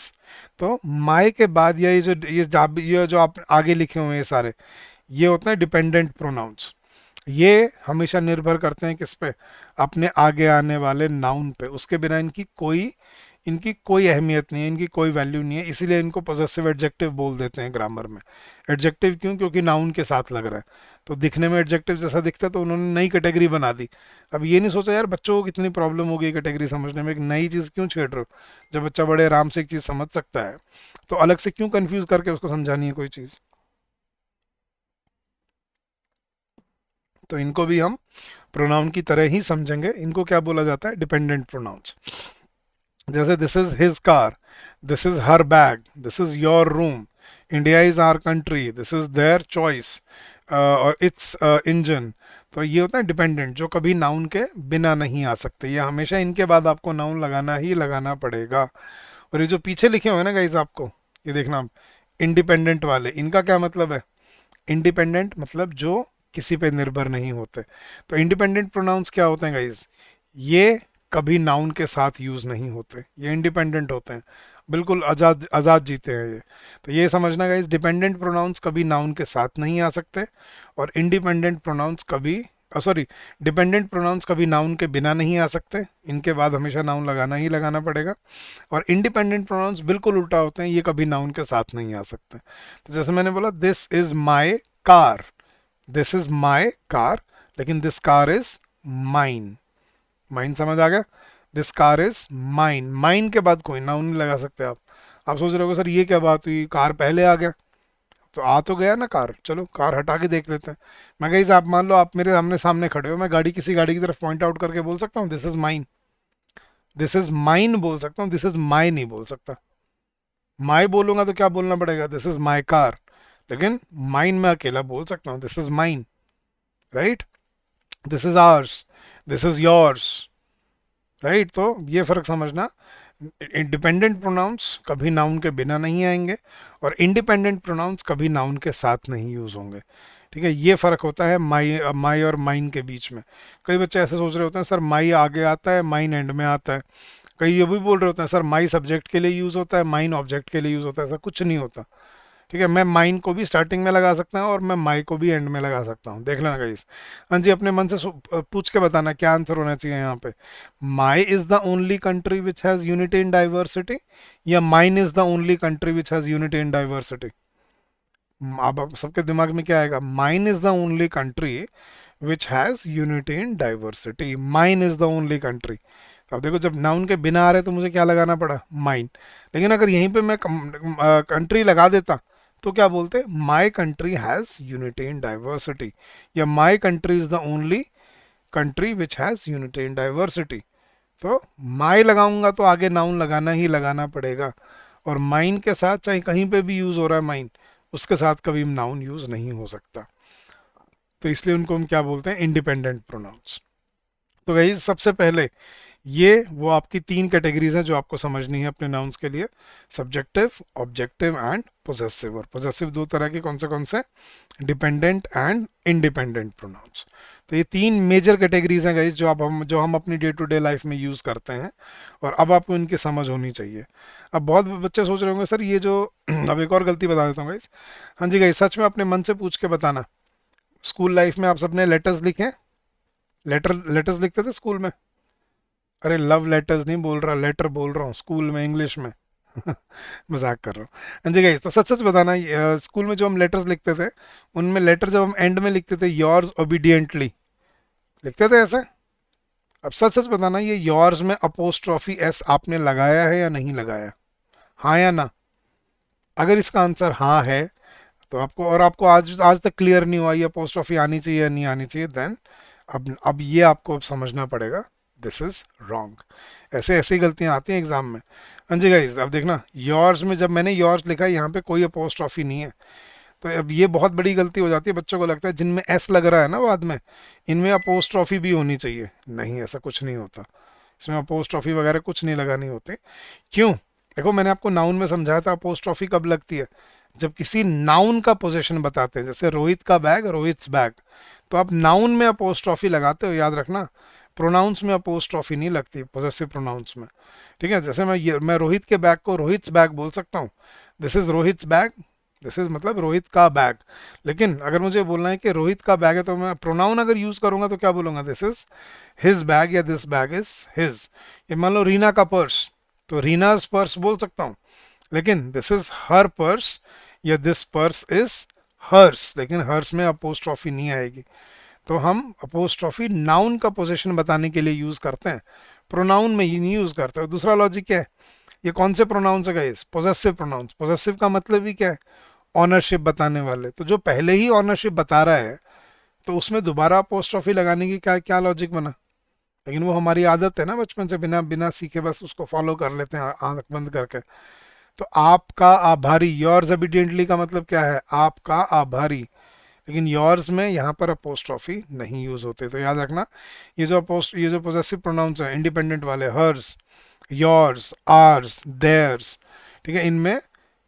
तो माय के बाद ये जो आप आगे लिखे हुए हैं ये सारे, ये होते हैं डिपेंडेंट प्रोनाउंस। ये हमेशा निर्भर करते हैं किस पे? अपने आगे आने वाले नाउन पे। उसके बिना इनकी कोई अहमियत नहीं है, इनकी कोई वैल्यू नहीं है, इसीलिए इनको पॉजेसिव एडजेक्टिव बोल देते हैं ग्रामर में। एडजेक्टिव क्यों? क्योंकि नाउन के साथ लग रहा है, तो दिखने में एडजेक्टिव जैसा दिखता है, तो उन्होंने नई कैटेगरी बना दी। अब ये नहीं सोचा यार बच्चों को कितनी प्रॉब्लम होगी कैटेगरी समझने में, एक नई चीज़ क्यों छेड़ रहे हो? जब बच्चा बड़े आराम से एक चीज़ समझ सकता है, तो अलग से क्यों कंफ्यूज करके उसको समझानी है कोई चीज़? तो इनको भी हम प्रोनाउन की तरह ही समझेंगे। इनको क्या बोला जाता है? Dependent pronouns. जैसे this is his car, this is her bag, this is your room, India is our country, this is their choice, और इट्स इंजन। तो ये होता है डिपेंडेंट, जो कभी नाउन के बिना नहीं आ सकते, ये हमेशा इनके बाद आपको नाउन लगाना ही लगाना पड़ेगा। और ये जो पीछे लिखे हुए हैं ना गाइस, आपको ये देखना आप, इंडिपेंडेंट वाले, इनका क्या मतलब है? इंडिपेंडेंट मतलब जो किसी पे निर्भर नहीं होते। तो इंडिपेंडेंट प्रोनाउंस क्या होते हैं गाइस? ये कभी नाउन के साथ यूज नहीं होते, ये इंडिपेंडेंट होते हैं, बिल्कुल आजाद आजाद जीते हैं ये। तो ये समझना गाइस, डिपेंडेंट प्रोनाउंस कभी नाउन के साथ नहीं आ सकते, और इंडिपेंडेंट प्रोनाउंस कभी, सॉरी, डिपेंडेंट प्रोनाउंस कभी नाउन के बिना नहीं आ सकते, इनके बाद हमेशा नाउन लगाना ही लगाना पड़ेगा। और इंडिपेंडेंट प्रोनाउंस बिल्कुल उल्टा होते हैं, ये कभी नाउन के साथ नहीं आ सकते। तो जैसे मैंने बोला, this is my car, this is my car, लेकिन this car is mine. Mine समझ आ गया? This car is mine, mine के बाद कोई नाउन नहीं लगा सकते आप सोच रहे हो सर ये क्या बात हुई, कार पहले आ गया? तो आ तो गया ना कार, चलो कार हटा के देख लेते हैं। मैं कहीं आप मान लो आप मेरे सामने सामने खड़े हो, मैं गाड़ी, किसी गाड़ी की तरफ पॉइंट आउट करके बोल सकता हूँ this is mine? This is mine बोल सकता हूँ, दिस इज माई नहीं बोल सकता। माई बोलूंगा तो क्या बोलना पड़ेगा? This is my car. लेकिन माइन में अकेला बोल सकता हूँ, this is mine, right? This is ours, this is yours, right? तो ये फर्क समझना, डिपेंडेंट प्रोनाउंस कभी नाउन के बिना नहीं आएंगे, और इंडिपेंडेंट प्रोनाउंस कभी नाउन के साथ नहीं यूज होंगे। ठीक है, ये फर्क होता है माई माई और माइन के बीच में। कई बच्चे ऐसे सोच रहे होते हैं सर माई आगे आता है, माइन एंड में आता है। कई ये भी बोल रहे होते हैं सर माई सब्जेक्ट के लिए यूज होता है, माइन ऑब्जेक्ट के लिए यूज होता है। ऐसा कुछ नहीं होता। ठीक है, मैं माइन को भी स्टार्टिंग में लगा सकता हूँ, और मैं माई को भी एंड में लगा सकता हूँ, देख लेना गाइस। हाँ जी, अपने मन से पूछ के बताना क्या आंसर होना चाहिए यहाँ पे। My is the only country which has unity in diversity, या mine is the only country which has unity in diversity? अब सबके दिमाग में क्या आएगा? Mine is the only country which has unity in diversity, mine is the only country. अब देखो, जब नाउन के बिना आ रहे तो मुझे क्या लगाना पड़ा? माइन। लेकिन अगर यहीं पे मैं कंट्री लगा देता तो क्या बोलते? My country has unity in diversity, या my country is the only country which has unity in diversity. तो माई लगाऊंगा तो आगे नाउन लगाना ही लगाना पड़ेगा, और माइन के साथ चाहे कहीं पे भी यूज हो रहा है माइन, उसके साथ कभी नाउन यूज नहीं हो सकता। तो इसलिए उनको हम क्या बोलते हैं? Independent pronouns. तो वही सबसे पहले ये वो आपकी तीन कैटेगरीज हैं जो आपको समझनी है अपने नाउन्स के लिए, सब्जेक्टिव, ऑब्जेक्टिव एंड पोजेसिव। और पोजेसिव दो तरह के, कौन से? Dependent and independent pronouns. तो ये तीन मेजर कैटेगरीज हैं गाइस, जो हम अपनी डे टू डे लाइफ में यूज़ करते हैं, और अब आपको इनकी समझ होनी चाहिए। अब बहुत बच्चे सोच रहे होंगे सर ये जो अब एक और गलती बता देता हूँ गाइस। हाँ जी गाइस, सच में अपने मन से पूछ के बताना, स्कूल लाइफ में आप सबने लेटर्स लिखे? लेटर्स लिखते थे स्कूल में? अरे लव लेटर्स नहीं बोल रहा, लेटर बोल रहा हूँ, स्कूल में इंग्लिश में। मजाक कर रहा हूँ। हाँ जी गाइस, तो सच सच बताना, स्कूल में जो हम लेटर्स लिखते थे, उनमें लेटर जब हम एंड में लिखते थे योर्स ओबीडियंटली, लिखते थे ऐसे? अब सच सच बताना, ये योर्स में अपोस्ट्रॉफी एस आपने लगाया है या नहीं लगाया? हाँ या ना? अगर इसका आंसर हाँ है, तो आपको आज आज तक क्लियर नहीं हुआ ये अपोस्ट्रॉफी आनी चाहिए या नहीं आनी चाहिए, देन अब ये आपको अब समझना पड़ेगा, दिस इज रॉन्ग। ऐसे ऐसी गलतियां आती हैं एग्जाम में। हाँ जी गाइस, अब देखना, योर्स में जब मैंने योर्स लिखा, यहाँ पे कोई अपोस्ट्रॉफी नहीं है। तो अब ये बहुत बड़ी गलती हो जाती है, बच्चों को लगता है जिनमें एस लग रहा है ना बाद में, इनमें अपोस्ट्रॉफी भी होनी चाहिए। नहीं, ऐसा कुछ नहीं होता, इसमें अपोस्ट्रॉफी वगैरह कुछ नहीं लगानी होती। क्यों? देखो, मैंने आपको नाउन में समझाया था अपोस्ट्रॉफी कब लगती है, जब किसी नाउन का पोजीशन बताते हैं, जैसे रोहित का बैग, रोहित्स बैग, तो आप नाउन में अपोस्ट्रॉफी लगाते हो, याद रखना। प्रोनाउंस में अपोस्ट्रॉफी नहीं लगती, पोजेसिव प्रोनाउंस में। ठीक है, जैसे मैं रोहित के बैग को रोहित्स बैग बोल सकता हूँ, this is Rohit's bag, this is मतलब रोहित का बैग। लेकिन अगर मुझे बोलना है कि रोहित का बैग है, तो मैं प्रोनाउन अगर यूज करूंगा तो क्या बोलूंगा? दिस इज हिज बैग, या दिस बैग इज हिज। ये मान लो रीना का पर्स, तो रीनाज पर्स बोल सकता हूँ, लेकिन दिस इज हर पर्स, या दिस पर्स इज हर्स, लेकिन हर्स में अपोस्ट्रॉफी नहीं आएगी। तो हम अपोस्ट्रॉफी नाउन का पोजीशन बताने के लिए यूज करते हैं, प्रोनाउन में ही नहीं यूज करते। और दूसरा लॉजिक क्या है? ये कौन से प्रोनाउंस है गाइस? Possessive pronounce. पोजेसिव का मतलब ही क्या है? ऑनरशिप बताने वाले। तो जो पहले ही ऑनरशिप बता रहा है, तो उसमें दोबारा अपोस्ट्रॉफी लगाने की क्या क्या लॉजिक बना? लेकिन वो हमारी आदत है ना, बचपन से बिना बिना सीखे बस उसको फॉलो कर लेते हैं आंख बंद करके। तो आपका आभारी, योर्स ओबीडियंटली का मतलब क्या है? आपका आभारी। लेकिन योर्स में यहाँ पर अपोस्ट्रॉफी नहीं यूज होते। तो याद रखना, ये जो पोजेसिव प्रोनाउंस है इंडिपेंडेंट वाले, हर्स, योर्स, आर्स, देयर्स, ठीक है, इनमें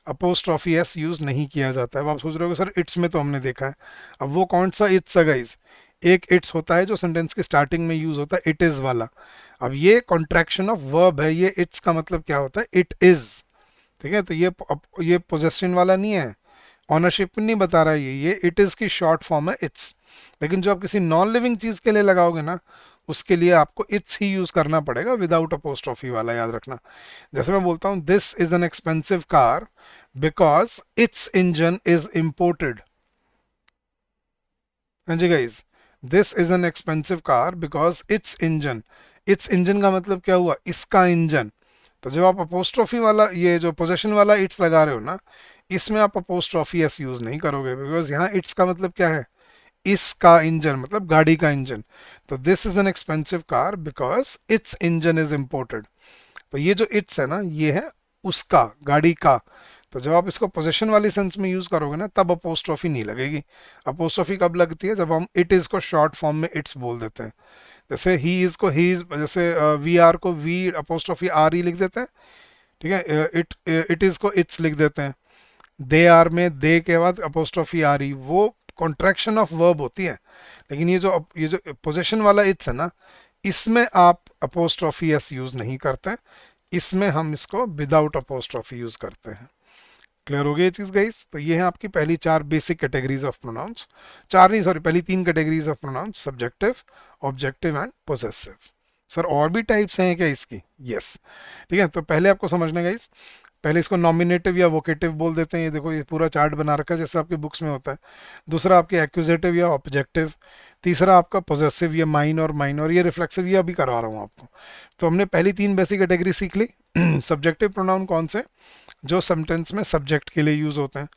अपोस्ट्रॉफी एस यूज नहीं किया जाता है। अब आप सोच रहे हो सर इट्स में तो हमने देखा है, अब वो कौन सा इट्स है गाइस? एक इट्स होता है जो सेंटेंस के स्टार्टिंग में यूज होता है, इट इज वाला। अब ये कॉन्ट्रैक्शन ऑफ वर्ब है, ये इट्स का मतलब क्या होता है? It is. ठीक है, तो ये पोजेशन वाला नहीं है, ऑनरशिप नहीं बता रहा है, ये इट इज की शॉर्ट फॉर्म है इट्स। लेकिन जो आप किसी नॉन लिविंग चीज के लिए लगाओगे ना, उसके लिए आपको इट्स ही यूज करना पड़ेगा विदाउट अपोस्ट्रॉफी वाला, याद रखना। जैसे मैं बोलता हूं this is an expensive car because its engine is imported. हाँ जी guys, this is an expensive car because its engine का मतलब क्या हुआ? इसका इंजन। तो जब आप अपोस्ट्रॉफी वाला, ये जो पोजेशन वाला इट्स लगा रहे हो ना, इसमें आप अपोस्ट्रॉफी एस यूज नहीं करोगे, बिकॉज यहाँ इट्स का मतलब क्या है? इसका इंजन, मतलब गाड़ी का इंजन। तो this is an expensive car because its engine is imported. तो ये जो इट्स है ना, ये है उसका, गाड़ी का। तो जब आप इसको पोजेशन वाली सेंस में यूज करोगे ना, तब अपोस्ट्रॉफी नहीं लगेगी। अपोस्ट्रॉफी कब लगती है? जब हम इट इज को शॉर्ट फॉर्म में इट्स बोल देते हैं। जैसे ही इज को ही इज, जैसे वी आर को वी अपोस्ट्रॉफी आर ही लिख देते हैं। ठीक है, इट इज को इट्स लिख देते हैं। दे आर में दे के बाद अपोस्ट्रॉफी आ रही, वो कॉन्ट्रैक्शन ऑफ वर्ब होती है। लेकिन ये जो पोजेशन वाला इट्स है ना, इसमें आप अपोस्ट्रॉफी एस यूज नहीं करते, इसमें हम इसको विदाउट अपोस्ट्रॉफी यूज करते हैं। क्लियर हो गई ये चीज गाइस? तो ये है आपकी पहली चार बेसिक कैटेगरीज ऑफ प्रोनाउंस। चार नहीं, सॉरी, पहली तीन categories of pronouns, subjective, objective and possessive. Sir और भी टाइप्स हैं क्या इसकी? यस। ठीक है, तो पहले आपको समझना गाइस, पहले इसको नॉमिनेटिव या वोकेटिव बोल देते हैं। ये देखो, ये पूरा चार्ट बना रखा है जैसे आपके बुक्स में होता है। दूसरा आपके एक्यूजेटिव या ऑब्जेक्टिव। तीसरा आपका पोजेसिव या माइन और माइन, और ये रिफ्लेक्सिव, ये अभी करवा रहा हूँ आपको। तो हमने पहली तीन बेसिक कैटेगरी सीख ली। सब्जेक्टिव प्रोनाउन कौन से? जो सेंटेंस में सब्जेक्ट के लिए यूज होते हैं।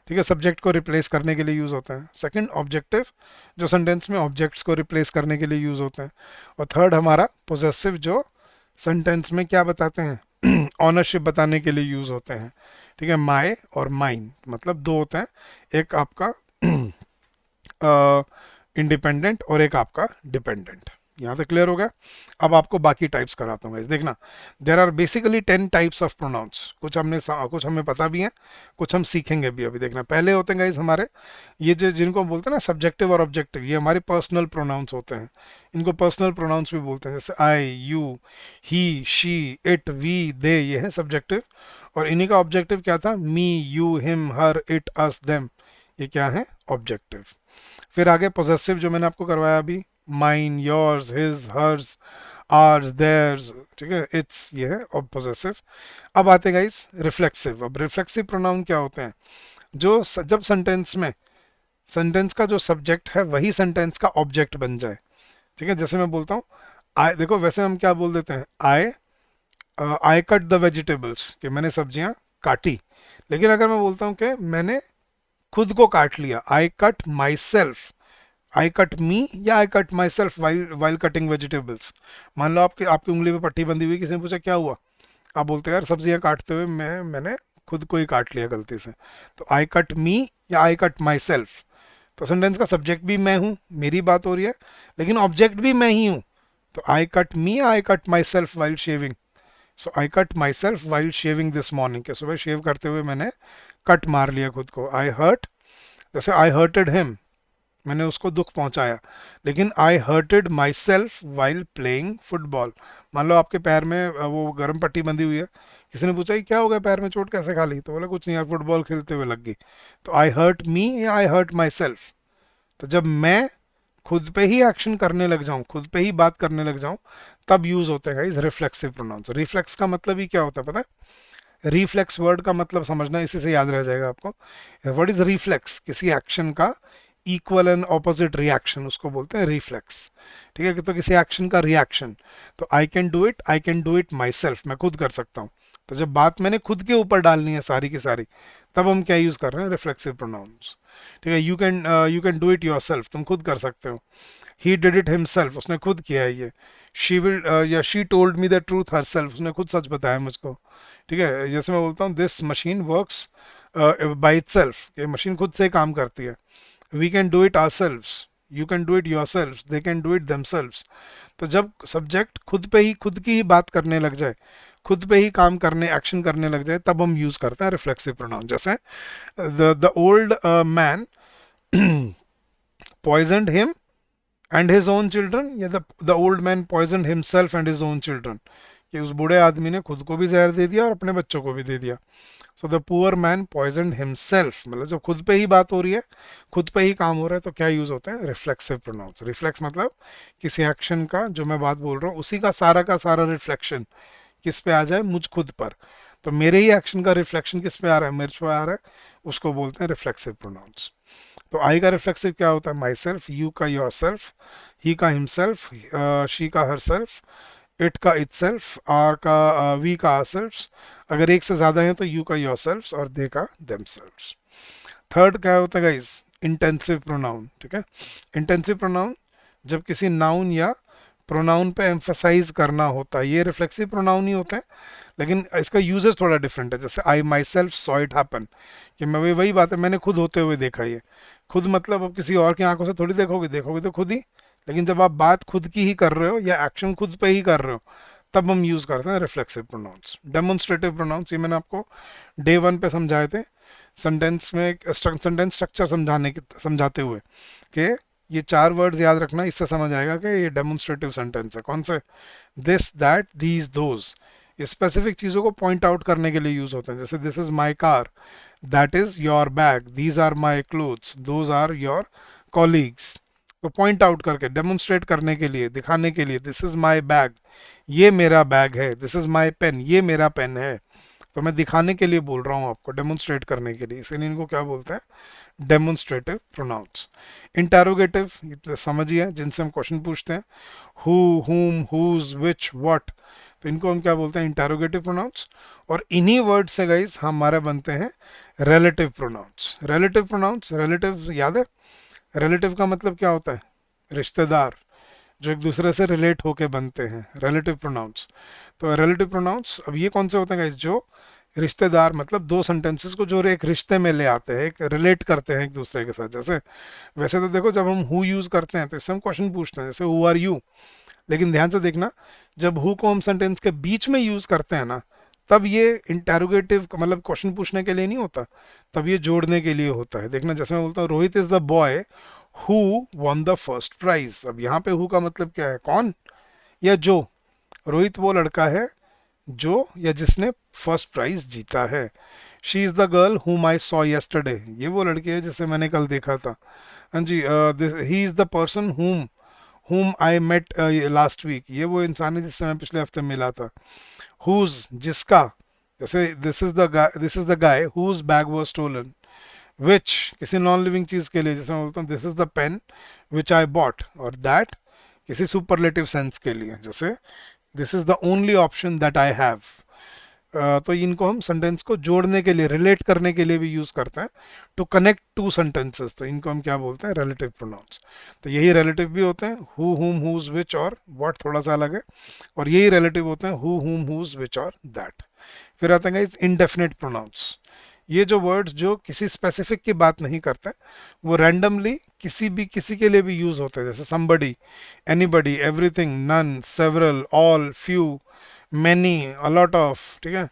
ठीक है, सब्जेक्ट को रिप्लेस करने के लिए यूज होते हैं। सेकंड ऑब्जेक्टिव, जो सेंटेंस में ऑब्जेक्ट्स को रिप्लेस करने के लिए यूज होते हैं। और थर्ड हमारा पोजेसिव, जो सेंटेंस में क्या बताते हैं? ऑनरशिप बताने के लिए यूज होते हैं। ठीक है, माई और माइन, मतलब दो होते हैं, एक आपका इंडिपेंडेंट और एक आपका डिपेंडेंट। यहाँ तक क्लियर हो गया? अब आपको बाकी टाइप्स कराता हूँ। देखना, there are basically 10 types of pronouns. कुछ हमें पता भी है, कुछ हम सीखेंगे भी अभी। देखना, पहले होते हैं गाइस हमारे, ये जो जिनको बोलते हैं ना सब्जेक्टिव और ऑब्जेक्टिव, ये हमारे पर्सनल प्रोनाउंस होते हैं। इनको पर्सनल प्रोनाउंस भी बोलते हैं, जैसे I, you, he, she, it, we, they, ये है सब्जेक्टिव। और इन्हीं का ऑब्जेक्टिव क्या था? Me, you, him, her, it, us, them, ये क्या है? ऑब्जेक्टिव। फिर आगे पोजेसिव, जो मैंने आपको करवाया अभी, mine, yours, his, hers, ours, theirs, ठीक है, इट्स, ये है और पोजेसिव। अब आते गाइस रिफ्लेक्सिव। अब रिफ्लेक्सिव प्रोनाउन क्या होते हैं? जब सेंटेंस में सेंटेंस का जो सब्जेक्ट है वही सेंटेंस का ऑब्जेक्ट बन जाए। ठीक है, जैसे मैं बोलता हूँ आई, देखो वैसे हम क्या बोल देते हैं? आई कट द वेजिटेबल्स, कि मैंने सब्जियां काटी। लेकिन अगर मैं बोलता हूँ कि मैंने खुद को काट लिया, I cut myself, I cut me, या I cut myself while cutting vegetables. मान लो आपकी आपकी उंगली पे पट्टी बंधी हुई, किसी ने पूछा क्या हुआ? आप बोलते हैं यार सब्जियां काटते हुए मैंने खुद को ही काट लिया गलती से। तो आई कट मी या आई कट माई सेल्फ। तो सेंटेंस का सब्जेक्ट भी मैं हूँ, मेरी बात हो रही है, लेकिन ऑब्जेक्ट भी मैं ही हूँ। तो आई cut me, I cut myself while shaving. So I cut myself while shaving this morning, के सुबह शेव करते हुए मैंने कट मार लिया खुद को। आई हर्ट, जैसे आई हर्टेड हिम, मैंने उसको दुख पहुंचाया। लेकिन I hurted myself while playing football. मान लो आपके पैर में वो गर्म पट्टी बंधी हुई है, किसी ने पूछा कि क्या हो गया, पैर में चोट कैसे खा ली? तो बोला कुछ नहीं यार, फुटबॉल खेलते हुए लग गई। तो आई हर्ट मी या आई हर्ट माई सेल्फ। तो जब मैं खुद पे ही एक्शन करने लग जाऊं, खुद पे ही बात करने लग जाऊं, तब यूज होते हैं गाइस रिफ्लेक्सिव प्रोनाउंस। रिफ्लेक्स का मतलब ही क्या होता है पता है? रिफ्लेक्स वर्ड का मतलब समझना, इसी से याद रह जाएगा आपको। What is reflex? किसी एक्शन का इक्वल एंड ऑपोजिट रिएक्शन, उसको बोलते हैं रिफ्लेक्स। ठीक है, तो किसी एक्शन का रिएक्शन। तो I can do it my self, मैं खुद कर सकता हूँ। तो जब बात मैंने खुद के ऊपर डालनी है सारी की सारी, तब हम क्या यूज कर रहे हैं? Reflexive pronouns. ठीक है, you can do it your self, तुम खुद कर सकते हो। ही डिड इट हिमसेल्फ, उसने खुद किया है ये। शी विल या she told me the truth her self, उसने खुद सच बताया मुझको। ठीक है, जैसे मैं बोलता हूँ this machine works by itself, ये मशीन खुद से काम करती है। We can do it ourselves, you can do it yourselves, they can do it themselves. तो जब सब्जेक्ट खुद की ही बात करने लग जाए, खुद पे ही काम करने, एक्शन करने लग जाए, तब हम यूज करते हैं रिफ्लेक्सिव प्रोनाउन। जैसे the old man poisoned him and his own children, या the old man poisoned himself and his own children, कि उस बूढ़े आदमी ने खुद को भी जहर दे दिया और अपने बच्चों को भी दे दिया। So the poor man poisoned himself, मतलब जब खुद पे ही बात हो रही है, खुद पे ही काम हो रहा है, तो क्या यूज होता है? Reflexive pronouns. रिफ्लेक्स मतलब किसी एक्शन का, जो मैं बात बोल रहा हूँ उसी का सारा रिफ्लेक्शन किस पे आ जाए? मुझ खुद पर। तो मेरे ही एक्शन का रिफ्लेक्शन किस पे आ रहा है? मेरे पे आ रहा है, उसको बोलते हैं रिफ्लेक्सिव प्रोनाउंस। तो आई का रिफ्लेक्सिव क्या होता है? माई सेल्फ, यू का योर सेल्फ, ही का हिमसेल्फ, शी का हर सेल्फ, इट का इट सेल्फ, आर का वी का आर सेल्फ। अगर एक से ज्यादा है तो यू का योर सेल्फ और दे का देम सेल्फ। थर्ड क्या होता है गाइस? Intensive pronoun. ठीक है, इंटेंसिव प्रोनाउन जब किसी नाउन या प्रोनाउन पे एम्फसाइज करना होता है, ये रिफ्लेक्सिव प्रोनाउन ही होता है, लेकिन इसका यूजेस थोड़ा डिफरेंट है। जैसे I myself saw it happen, कि मैं, वही बात है, मैंने खुद होते हुए देखा ये। खुद मतलब अब किसी और की आंखों से थोड़ी देखोगे, देखोगे तो खुद ही। लेकिन जब आप बात खुद की ही कर रहे हो या एक्शन खुद पे ही कर रहे हो, तब हम यूज करते हैं रिफ्लेक्सिव प्रोनाउंस। डेमोन्स्ट्रेटिव प्रोनाउंस ये मैंने आपको डे वन पे समझाए थे, सेंटेंस में सेंटेंस स्ट्रक्चर समझाते हुए, कि ये चार वर्ड्स याद रखना, इससे समझ आएगा कि ये डेमोन्स्ट्रेटिव सेंटेंस है। कौन से? This, that, these, those. ये स्पेसिफिक चीजों को पॉइंट आउट करने के लिए यूज होते हैं। जैसे this is my car, that is your bag, these are my clothes, those are your colleagues. तो पॉइंट आउट करके, डेमोन्स्ट्रेट करने के लिए, दिखाने के लिए, दिस इज माई बैग, ये मेरा बैग है, दिस इज माई पेन, ये मेरा पेन है। तो मैं दिखाने के लिए बोल रहा हूँ आपको, डेमोन्स्ट्रेट करने के लिए, इसलिए इनको क्या बोलते हैं? Demonstrative pronounce. इंटेरोगेटिव तो समझिए, जिनसे हम क्वेश्चन पूछते हैं, हु, हुम, हुज, विच, व्हाट, तो इनको हम क्या बोलते हैं? Interrogative pronounce. और इन्हीं वर्ड से गाइस हमारे बनते हैं relative pronouns. Relative pronouns, relative याद है? रिलेटिव का मतलब क्या होता है? रिश्तेदार, जो एक दूसरे से रिलेट होके बनते हैं, रिलेटिव प्रोनाउंस। तो रिलेटिव प्रोनाउंस अब ये कौन से होते हैं गाइस? जो रिश्तेदार, मतलब दो सेंटेंसेस को जो एक रिश्ते में ले आते हैं, एक रिलेट करते हैं एक दूसरे के साथ। जैसे वैसे तो देखो, जब हम हु यूज करते हैं तो इससे हम क्वेश्चन पूछते हैं, जैसे हु आर यू। लेकिन ध्यान से देखना, जब हु को हम सेंटेंस के बीच में यूज करते हैं ना, तब ये इंटेरोगेटिव, मतलब क्वेश्चन पूछने के लिए नहीं होता, तब ये जोड़ने के लिए होता है। देखना, जैसे मैं बोलता हूँ Rohit is the boy who won the first prize. अब यहाँ पे हु का मतलब क्या है? कौन या जो? रोहित वो लड़का है जो या जिसने फर्स्ट प्राइज जीता है। शी इज द गर्ल हुम आई सॉ यस्टरडे, ये वो लड़की है जिसे मैंने कल देखा था। हाँ जी, he is the person whom I met last week, ये वो इंसान है जिससे मैं पिछले हफ्ते मिला था। हुज, जिसका, जैसे this is the guy whose bag was stolen. Which, किसी नॉन लिविंग चीज के लिए, जैसे मैं बोलता हूँ this is the pen which I bought. और दैट किसी सुपरलेटिव सेंस के लिए, जैसे this is the only option that I have. तो इनको हम सेंटेंस को जोड़ने के लिए, रिलेट करने के लिए भी यूज करते हैं, टू कनेक्ट टू सेंटेंसेस। तो इनको हम क्या बोलते हैं? Relative pronouns. तो यही रिलेटिव भी होते हैं, हु, हुम, हुज, विच और व्हाट, थोड़ा सा अलग है। और यही रिलेटिव होते हैं, हु, हुम, हुज, विच और दैट। फिर आते हैं इनडेफिनेट प्रोनाउंस। ये जो वर्ड्स जो किसी स्पेसिफिक की बात नहीं करते, वो रैंडमली किसी के लिए भी यूज होते हैं। जैसे somebody, anybody, everything, none, several, all, few, many, a lot of। ठीक है,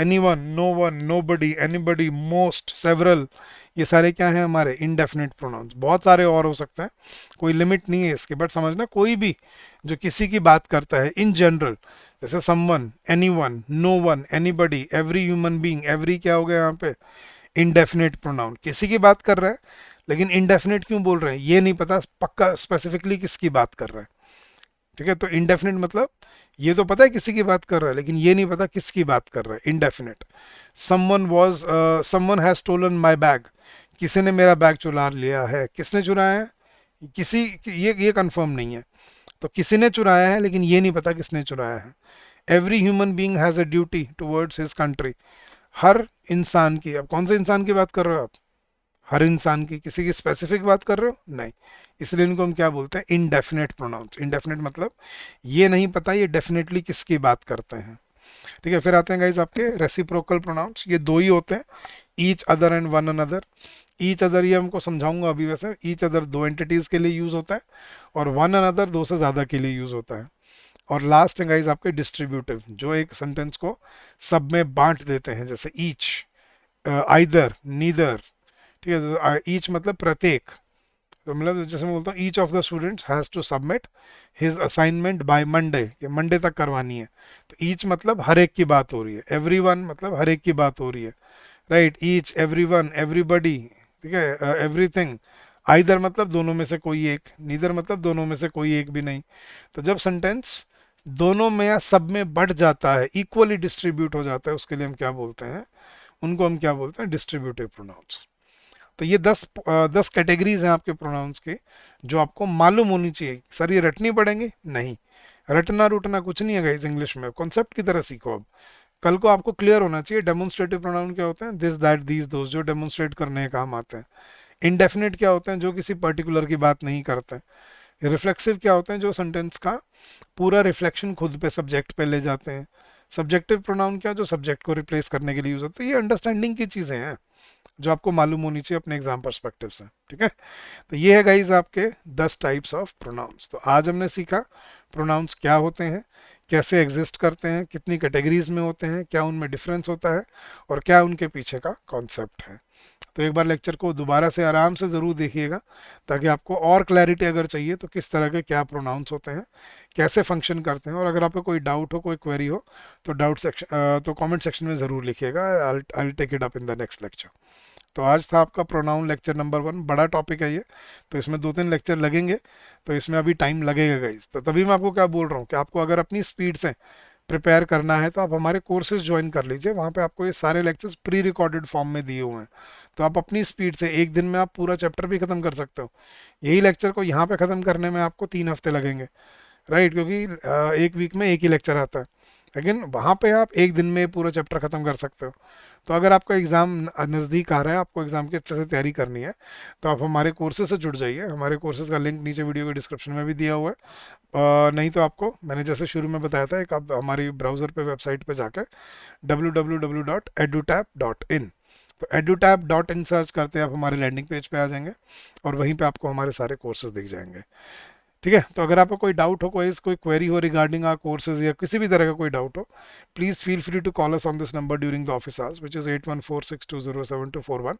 anyone, no one, nobody, anybody, most, several, ये सारे क्या हैं? हमारे इनडेफिनेट प्रोनाउंस। बहुत सारे और हो सकते हैं, कोई लिमिट नहीं है इसकी, बट समझना कोई भी जो किसी की बात करता है इन जनरल, जैसे someone, anyone, no one, anybody, every human being, every क्या हो गया यहाँ पे? Indefinite pronoun. किसी की बात कर रहा है, लेकिन इनडेफिनेट क्यों बोल रहे हैं ये नहीं पता पक्का स्पेसिफिकली किसकी बात कर रहा है। ठीक है, तो इनडेफिनेट मतलब ये तो पता है किसी की बात कर रहा है, लेकिन ये नहीं पता किसकी बात कर रहा है, indefinite. Someone has stolen my bag, किसी ने मेरा बैग चुरा लिया है। किसने चुराया है? किसी, ये कंफर्म नहीं है। तो किसी ने चुराया है, लेकिन ये नहीं पता किसने चुराया है। Every human being has a duty towards his country, हर इंसान की। अब कौन से इंसान की बात कर रहे हो आप? हर इंसान की, किसी की स्पेसिफिक बात कर रहे हो? नहीं। इसलिए इनको हम क्या बोलते हैं? Indefinite pronounce. इनडेफिनेट मतलब ये नहीं पता ये डेफिनेटली किसकी बात करते हैं। ठीक है, फिर आते हैं गाइज आपके रेसिप्रोकल प्रोनाउंस। ये दो ही होते हैं, each other and one another. Each other ये हमको समझाऊंगा अभी, वैसे ईच अदर दो एंटिटीज के लिए यूज होता है, और वन अनदर दो से ज्यादा के लिए यूज होता है। और लास्ट है गाइस आपके डिस्ट्रीब्यूटिव, जो एक सेंटेंस को सब में बांट देते हैं, जैसे ईच, आइदर, नीदर। ठीक है, ईच मतलब प्रत्येक। तो मतलब जैसे मैं बोलता हूँ each of the students has to submit his assignment by Monday, ये मंडे तक करवानी है। तो ईच मतलब हर एक की बात हो रही है, एवरी वन मतलब हर एक की बात हो रही है, right. Each, every one, everybody, ठीक है, एवरीथिंग। आइदर मतलब दोनों में से कोई एक, नीदर मतलब दोनों में से कोई एक भी नहीं। तो जब सेंटेंस दोनों में या सब में बढ़ जाता है, इक्वली डिस्ट्रीब्यूट हो जाता है, उसके लिए हम क्या बोलते हैं, उनको हम क्या बोलते हैं, डिस्ट्रीब्यूटिव प्रोनाउंस। तो ये 10 कैटेगरीज हैं आपके प्रोनाउंस के, जो आपको मालूम होनी चाहिए। सर ये रटनी पड़ेंगे? नहीं, रटना रूटना कुछ नहीं है गाइस, इंग्लिश में कॉन्सेप्ट की तरह सीखो। अब कल को आपको क्लियर होना चाहिए डेमोन्स्ट्रेटिव प्रोनाउन क्या होते हैं, दिस दैट दीज दोस, जो डेमोन्स्ट्रेट करने के काम आते हैं। इनडेफिनिट क्या होते हैं, जो किसी पर्टिकुलर की बात नहीं करते हैं। रिफ्लेक्सिव क्या होते हैं, जो सेंटेंस का पूरा रिफ्लेक्शन खुद पे सब्जेक्ट पे ले जाते हैं। सब्जेक्टिव प्रोनाउन क्या, जो सब्जेक्ट को रिप्लेस करने के लिए यूज होते हैं। ये अंडरस्टैंडिंग की चीजें हैं, जो आपको मालूम होनी चाहिए अपने एग्जाम पर्सपेक्टिव से। ठीक है, तो ये है गाइज आपके 10 टाइप्स ऑफ प्रोनाउंस। तो आज हमने सीखा प्रोनाउंस क्या होते हैं, कैसे एग्जिस्ट करते हैं, कितनी कैटेगरीज में होते हैं, क्या उनमें डिफरेंस होता है, और क्या उनके पीछे का कॉन्सेप्ट है। तो एक बार लेक्चर को दोबारा से आराम से ज़रूर देखिएगा, ताकि आपको और क्लैरिटी अगर चाहिए तो किस तरह के क्या प्रोनाउंस होते हैं, कैसे फंक्शन करते हैं। और अगर आपको कोई डाउट हो, कोई क्वेरी हो, तो डाउट सेक्शन तो कमेंट सेक्शन में ज़रूर लिखिएगा। I take it up in the next lecture. तो आज था आपका प्रोनाउन लेक्चर नंबर 1। बड़ा टॉपिक है ये, तो इसमें 2-3 लेक्चर लगेंगे, तो इसमें अभी टाइम लगेगा गाइस। तो तभी मैं आपको क्या बोल रहा हूँ कि आपको अगर अपनी स्पीड से प्रिपेयर करना है, तो आप हमारे कोर्सेज ज्वाइन कर लीजिए। वहाँ पे आपको ये सारे लेक्चर्स प्री रिकॉर्डेड फॉर्म में दिए हुए हैं, तो आप अपनी स्पीड से एक दिन में आप पूरा चैप्टर भी खत्म कर सकते हो। यही लेक्चर को यहाँ पे खत्म करने में आपको 3 हफ्ते लगेंगे, राइट, क्योंकि एक वीक में एक ही लेक्चर आता है। लेकिन वहाँ पे आप एक दिन में पूरा चैप्टर खत्म कर सकते हो। तो अगर आपका एग्ज़ाम नज़दीक आ रहा है, आपको एग्ज़ाम की अच्छे से तैयारी करनी है, तो आप हमारे कोर्सेज से जुड़ जाइए। हमारे कोर्सेज का लिंक नीचे वीडियो के डिस्क्रिप्शन में भी दिया हुआ है। नहीं तो आपको मैंने जैसे शुरू में बताया था, एक आप हमारी ब्राउज़र पे, वेबसाइट पे जाकर www.edutap.in, तो edutap.in सर्च करते हैं आप, हमारे लैंडिंग पेज पे आ जाएंगे, और वहीं पे आपको हमारे सारे कोर्सेज दिख जाएंगे। ठीक है, तो अगर आपको कोई डाउट हो, कोई क्वेरी हो रिगार्डिंग आर कोर्सेज, या किसी भी तरह का कोई डाउट हो, please feel free to call us on this number during the office hours, which is 8146207241,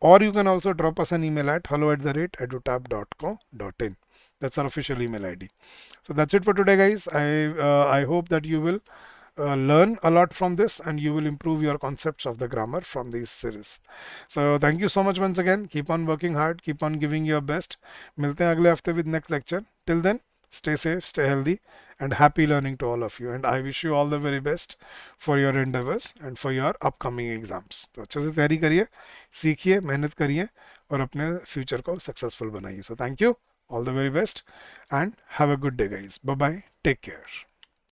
or you can also drop us an email at hello@edutap.co.in. That's our official email ID. So that's it for today, guys. I hope that you will learn a lot from this, and you will improve your concepts of the grammar from these series. So thank you so much once again. Keep on working hard, keep on giving your best. मिलते हैं अगले हफ्ते with next lecture. Till then, stay safe, stay healthy, and happy learning to all of you. And I wish you all the very best for your endeavors and for your upcoming exams. तो अच्छे से तैयारी करिए, सीखिए, मेहनत करिए, और अपने फ्यूचर को सक्सेसफुल बनाइए। So thank you, all the very best, and have a good day, guys. Bye bye, take care.